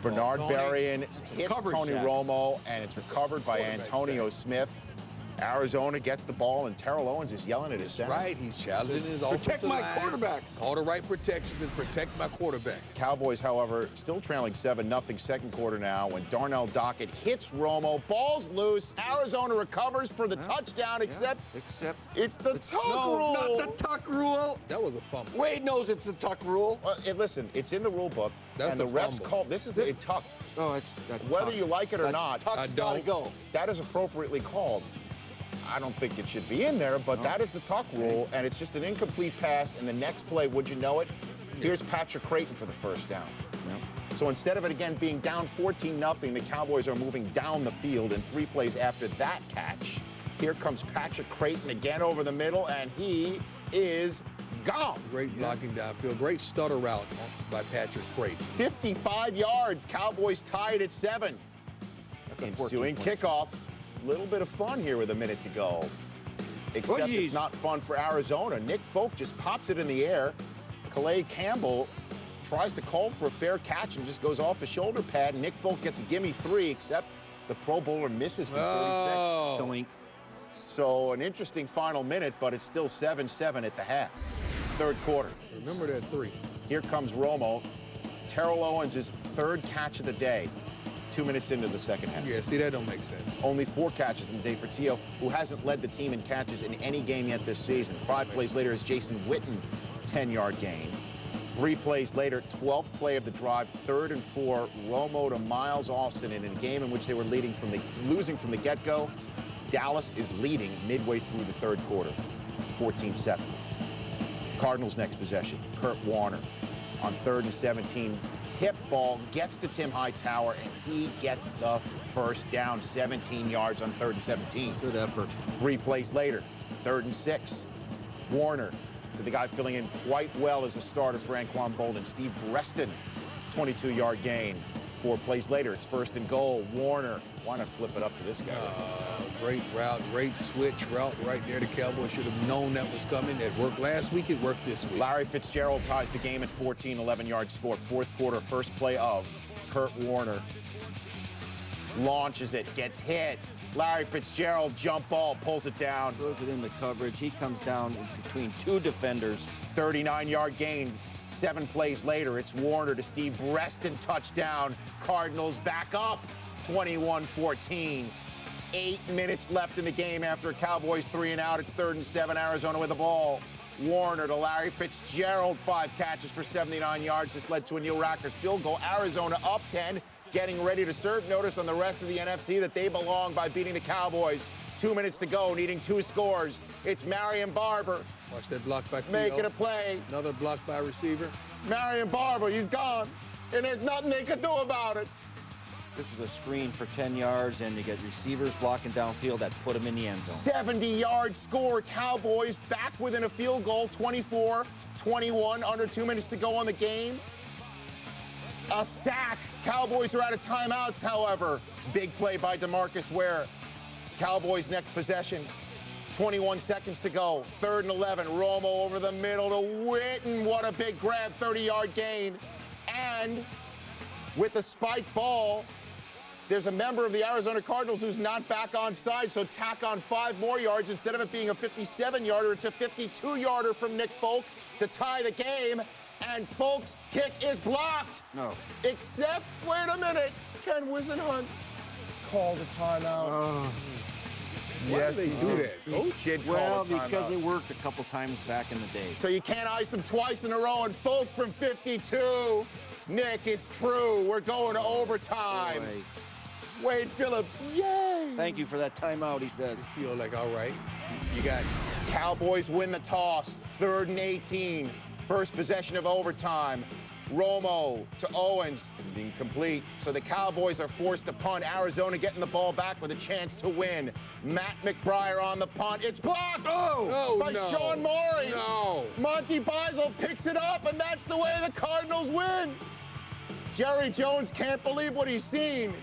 Bernard Berrien hits Tony Romo, and it's recovered by Antonio Smith. Arizona gets the ball, and Terrell Owens is yelling at his center. That's right. He's challenging his offensive line. Protect my quarterback. All the right protections and protect my quarterback. Cowboys, however, still trailing 7-0 second quarter now when Darnell Dockett hits Romo. Ball's loose. Arizona recovers for the touchdown, except it's the tuck rule. No, not the tuck rule. That was a fumble. Wade knows it's the tuck rule. Listen, it's in the rule book, That's and the refs fumble. call this is a tuck. Oh, it's whether you like it or not. Tuck's gotta go. That is appropriately called. I don't think it should be in there, but that is the tuck rule, and it's just an incomplete pass, and the next play, would you know it? Here's Patrick Creighton for the first down. So instead of it again being down 14-0, the Cowboys are moving down the field, and 3 plays after that catch, here comes Patrick Creighton again over the middle, and he is gone. Great blocking downfield. Great stutter route by Patrick Creighton. 55 yards. Cowboys tied at 7. Ensuing kickoff. Little bit of fun here with a minute to go. Except it's not fun for Arizona. Nick Folk just pops it in the air. Calais Campbell tries to call for a fair catch and just goes off the shoulder pad. Nick Folk gets a gimme 3, except the Pro Bowler misses for 36. So an interesting final minute, but it's still 7-7 at the half. third quarter. Remember that 3. Here comes Romo. Terrell Owens' third catch of the day, 2 minutes into the second half. Yeah, see, that don't make sense. Only 4 catches in the day for T.O., who hasn't led the team in catches in any game yet this season. 5 plays later is Jason Witten, 10-yard gain. 3 plays later, 12th play of the drive, 3rd and 4, Romo to Miles Austin in a game in which they were losing from the get-go. Dallas is leading midway through the third quarter, 14-7. Cardinals' next possession, Kurt Warner on 3rd and 17. Tip ball gets to Tim Hightower, and he gets the first down, 17 yards on 3rd and 17. Good effort. 3 plays later, 3rd and 6. Warner to the guy filling in quite well as a starter for Anquan Bolden, Steve Breston, 22-yard gain. 4 plays later, it's 1st and goal. Warner, why not flip it up to this guy? Great route, great switch route right there. The Cowboys should have known that was coming. It worked last week, it worked this week. Larry Fitzgerald ties the game at 14, 11-yard score. 4th quarter, first play of Kurt Warner. Launches it, gets hit. Larry Fitzgerald, jump ball, pulls it down. Throws it into coverage. He comes down between 2 defenders. 39-yard gain. 7 plays later, it's Warner to Steve Breston, touchdown. Cardinals back up, 21-14. 8 minutes left in the game after Cowboys 3 and out. It's 3rd and 7, Arizona with the ball. Warner to Larry Fitzgerald, 5 catches for 79 yards. This led to a Neil Rackers field goal. Arizona up 10, getting ready to serve notice on the rest of the NFC that they belong by beating the Cowboys. 2 minutes to go, needing 2 scores. It's Marion Barber. Watch that block by T.O. Making a play. Another block by receiver. Marion Barber, he's gone. And there's nothing they could do about it. This is a screen for 10 yards, and you get receivers blocking downfield that put him in the end zone. 70-yard score. Cowboys back within a field goal, 24-21, under 2 minutes to go on the game. A sack. Cowboys are out of timeouts, however. Big play by DeMarcus Ware. Cowboys' next possession. 21 seconds to go. 3rd and 11. Romo over the middle to Witten. What a big grab. 30-yard gain. And with the spiked ball, there's a member of the Arizona Cardinals who's not back on side, so tack on 5 more yards. Instead of it being a 57-yarder, it's a 52-yarder from Nick Folk to tie the game. And Folk's kick is blocked. No. Except, wait a minute, Ken Wisenhunt called a timeout. Why do they do that? Coach did call Well, a timeout. because it worked a couple times back in the day. So you can't ice him twice in a row, and Folk from 52. Nick, it's true. We're going to overtime. Boy. Wade Phillips, yay! Thank you for that timeout, he says. T.O. like, all right, you got it. Cowboys win the toss, 3rd and 18. First possession of overtime. Romo to Owens, incomplete. So the Cowboys are forced to punt. Arizona getting the ball back with a chance to win. Matt McBriar on the punt. It's blocked by Sean Moreeeee. No. Monty Beisel picks it up, and that's the way the Cardinals win. Jerry Jones can't believe what he's seen.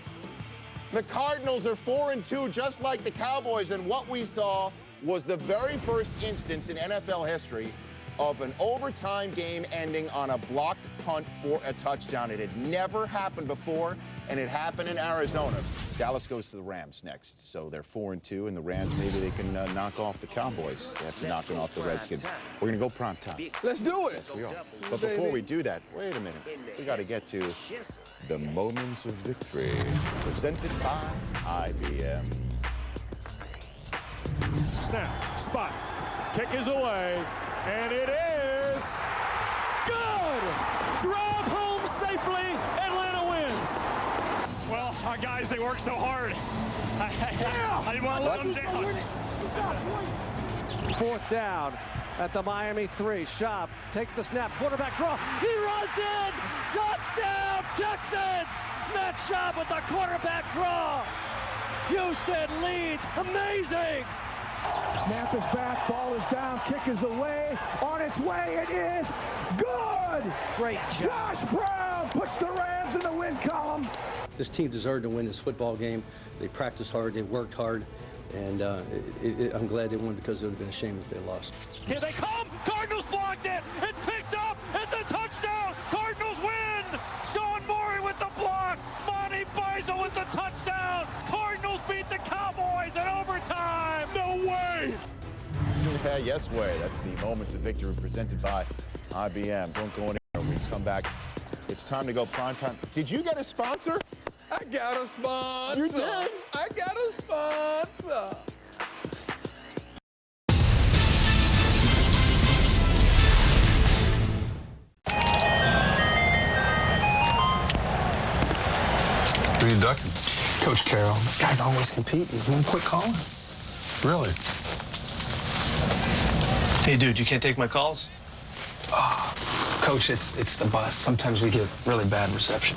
The Cardinals are 4-2, just like the Cowboys, and what we saw was the very first instance in NFL history of an overtime game ending on a blocked punt for a touchdown. It had never happened before, and it happened in Arizona. Dallas goes to the Rams next, so they're 4-2, and the Rams, maybe they can knock off the Cowboys after knocking off the Redskins. We're going to go prime time. Let's do it. We are. But before we do that, wait a minute. We got to get to the moments of victory, presented by IBM. Snap, spot, kick is away, and it is good! Drive home safely, Atlanta wins. Well, our guys, they work so hard. I didn't want to let them down. 4th down at the Miami 3. Schaub takes the snap, quarterback draw. He runs in! Touchdown, Texans! Matt Schaub with the quarterback draw. Houston leads. Amazing! Snap is back, ball is down, kick is away. On its way, it is good! Great job. Josh Brown puts the Rams in the win column. This team deserved to win this football game. They practiced hard, they worked hard, and I'm glad they won because it would have been a shame if they lost. Here they come! Cardinals blocked it! It's picked up! It's a touchdown! Cardinals win! Sean Moreeeee with the block! Monty Beisel with the touchdown! Cardinals beat the Cowboys in overtime! No way! Yeah, yes way. That's the Moments of Victory presented by IBM. Don't go anywhere. When we come back, it's time to go prime time. Did you get a sponsor? I got a sponsor. You did? I got a sponsor. Who are you ducking? Coach Carroll. That guy's always competing. You want to quit calling? Really? Hey, dude, you can't take my calls? Oh, Coach, it's the bus. Sometimes we get really bad reception.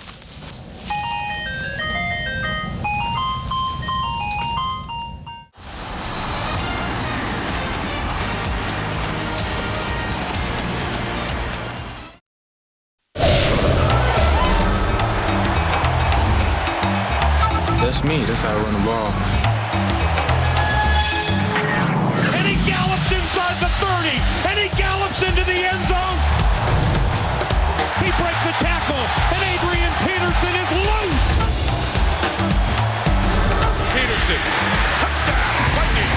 That's me. That's how I run the ball. And he gallops inside the 30, and he gallops into the end zone. He breaks the tackle, and Adrian Peterson is loose. Peterson, touchdown, Lightning.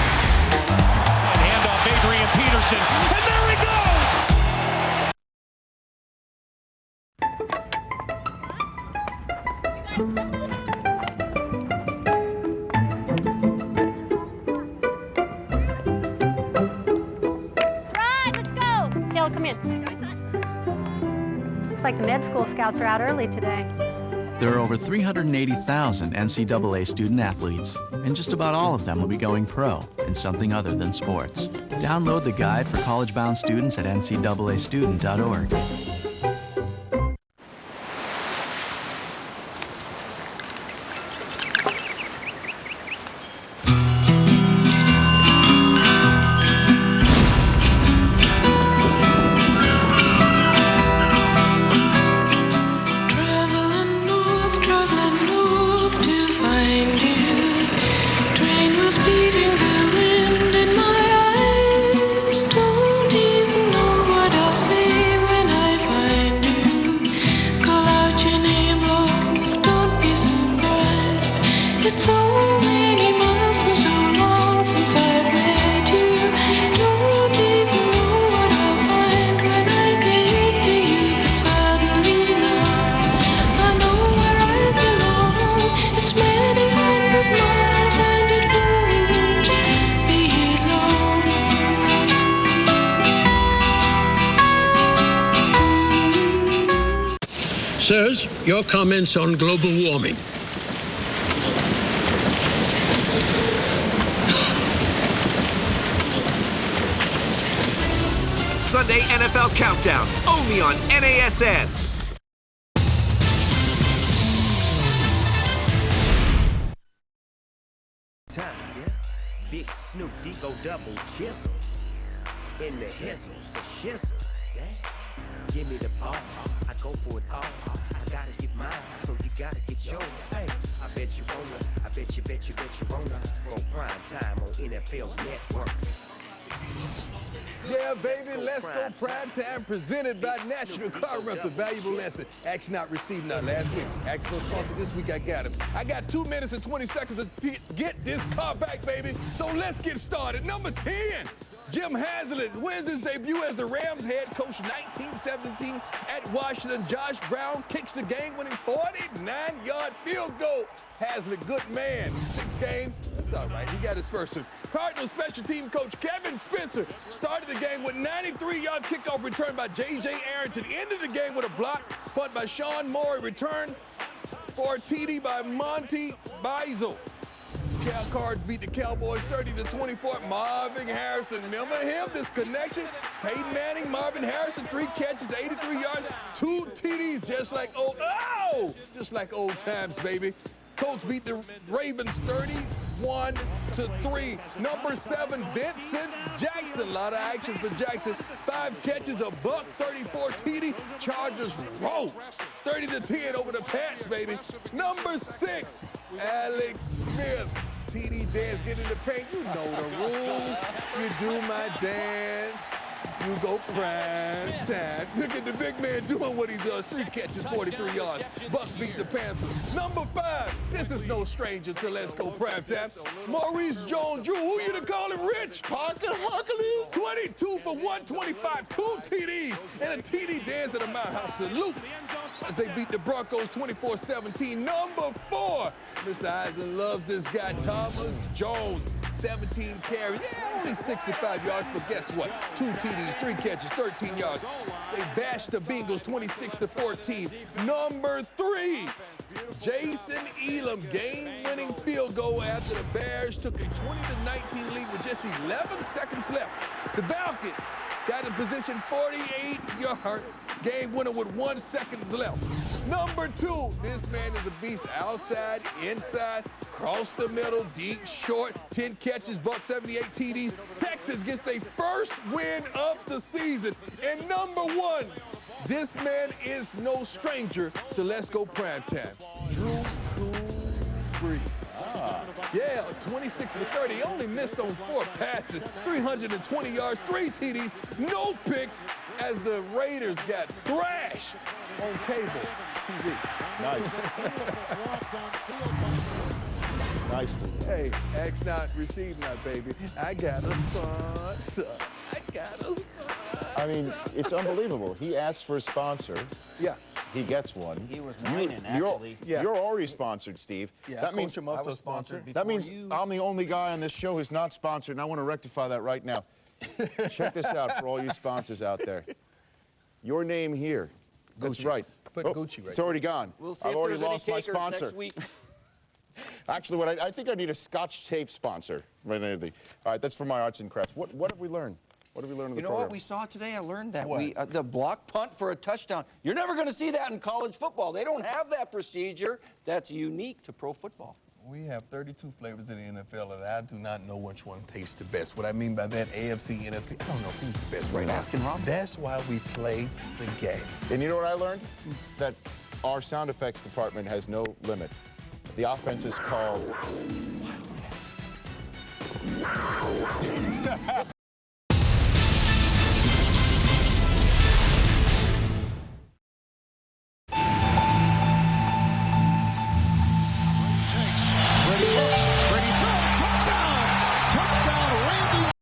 And handoff Adrian Peterson, and there he goes. Come in. Looks like the med school scouts are out early today. There are over 380,000 NCAA student athletes, and just about all of them will be going pro in something other than sports. Download the guide for college-bound students at ncaastudent.org. Sirs, your comments on global warming. Sunday NFL Countdown, only on NASN. Time, yeah. Big Snoop D-Go double chisel. In the hissle, the shizzle, yeah. Give me the ball, I go for it all. I gotta get mine, so you gotta get yours. Hey, I bet you wanna, I bet you wanna. On prime time on NFL Network. Yeah, baby, let's go prime time, presented by National Car Rental. Valuable lesson. Action not received not last week. Action sponsor this week, I got him. I got 2 minutes and 20 seconds to get this car back, baby. So let's get started. Number 10. Jim Haslett wins his debut as the Rams head coach 1917 at Washington. Josh Brown kicks the game-winning 49-yard field goal. Haslett, good man. 6 games, that's all right. He got his first one. Cardinals special team coach Kevin Spencer started the game with 93-yard kickoff return by J.J. Arrington. Ended the game with a block punt by Sean Moreeeee. Return for a TD by Monty Beisel. Cal Cards beat the Cowboys 30-24. Marvin Harrison, remember him? This connection. Peyton Manning, Marvin Harrison, 3 catches, 83 yards, 2 TDs, just like old times, baby. Colts beat the Ravens 31-3. Number 7, Vincent Jackson. A lot of action for Jackson. 5 catches, a buck, 34 TD. Chargers roll 30-10 over the Pats, baby. Number 6, Alex Smith. TD dance, get in the paint. You know the rules. You do my dance. You go prime time. Look at the big man doing what he does. 3 catches, 43 yards. Bucks beat the Panthers. Number 5, This is no stranger to Let's Go Primetime. Maurice Jones-Drew, who you to call him, Rich? Parker Harkley. 22 for 125, 2 TDs, and a TD dance at the Mount House salute as they beat the Broncos 24-17. Number 4, Mr. Eisen loves this guy, Thomas Jones. 17 carries, only 65 yards, but guess what? 2 TDs, 3 catches, 13 yards. They bashed the Bengals 26-14. Number 3, Jason Elam, game-winning field goal after the Bears took a 20-19 lead with just 11 seconds left. The Falcons got in position 48-yard game winner with 1 second left. Number 2, this man is a beast. Outside, inside, across the middle, deep, short, 10 catches, $178 TDs. Texas gets their first win of the season. And number 1, this man is no stranger to Let's Go Primetime. Drew Brees. Yeah, 26 for 30. He only missed on 4 passes, 320 yards, 3 TDs, no picks, as the Raiders got thrashed on cable TV. Nice. Nicely. Hey, ask not, receive not, baby. I got a sponsor. I mean, it's unbelievable. He asked for a sponsor. Yeah. He gets one. He was whining, actually. You're already sponsored, Steve. Yeah, that means I'm also sponsored. That means I'm the only guy on this show who's not sponsored, and I want to rectify that right now. Check this out for all you sponsors out there. Your name here. That's Gucci. right. Put Gucci right It's already gone. We'll see I've if already there's any lost my takers sponsor. next week. Actually, I think I need a Scotch tape sponsor. All right, that's for my arts and crafts. What have we learned? What did we learn in the program? You know what we saw today? I learned that What? the block punt for a touchdown. You're never going to see that in college football. They don't have that procedure. That's unique to pro football. We have 32 flavors in the NFL, and I do not know which one tastes the best. What I mean by that, AFC, NFC, I don't know who's the best right now. Asking Rob. That's why we play the game. And you know what I learned? That our sound effects department has no limit. The offense is called...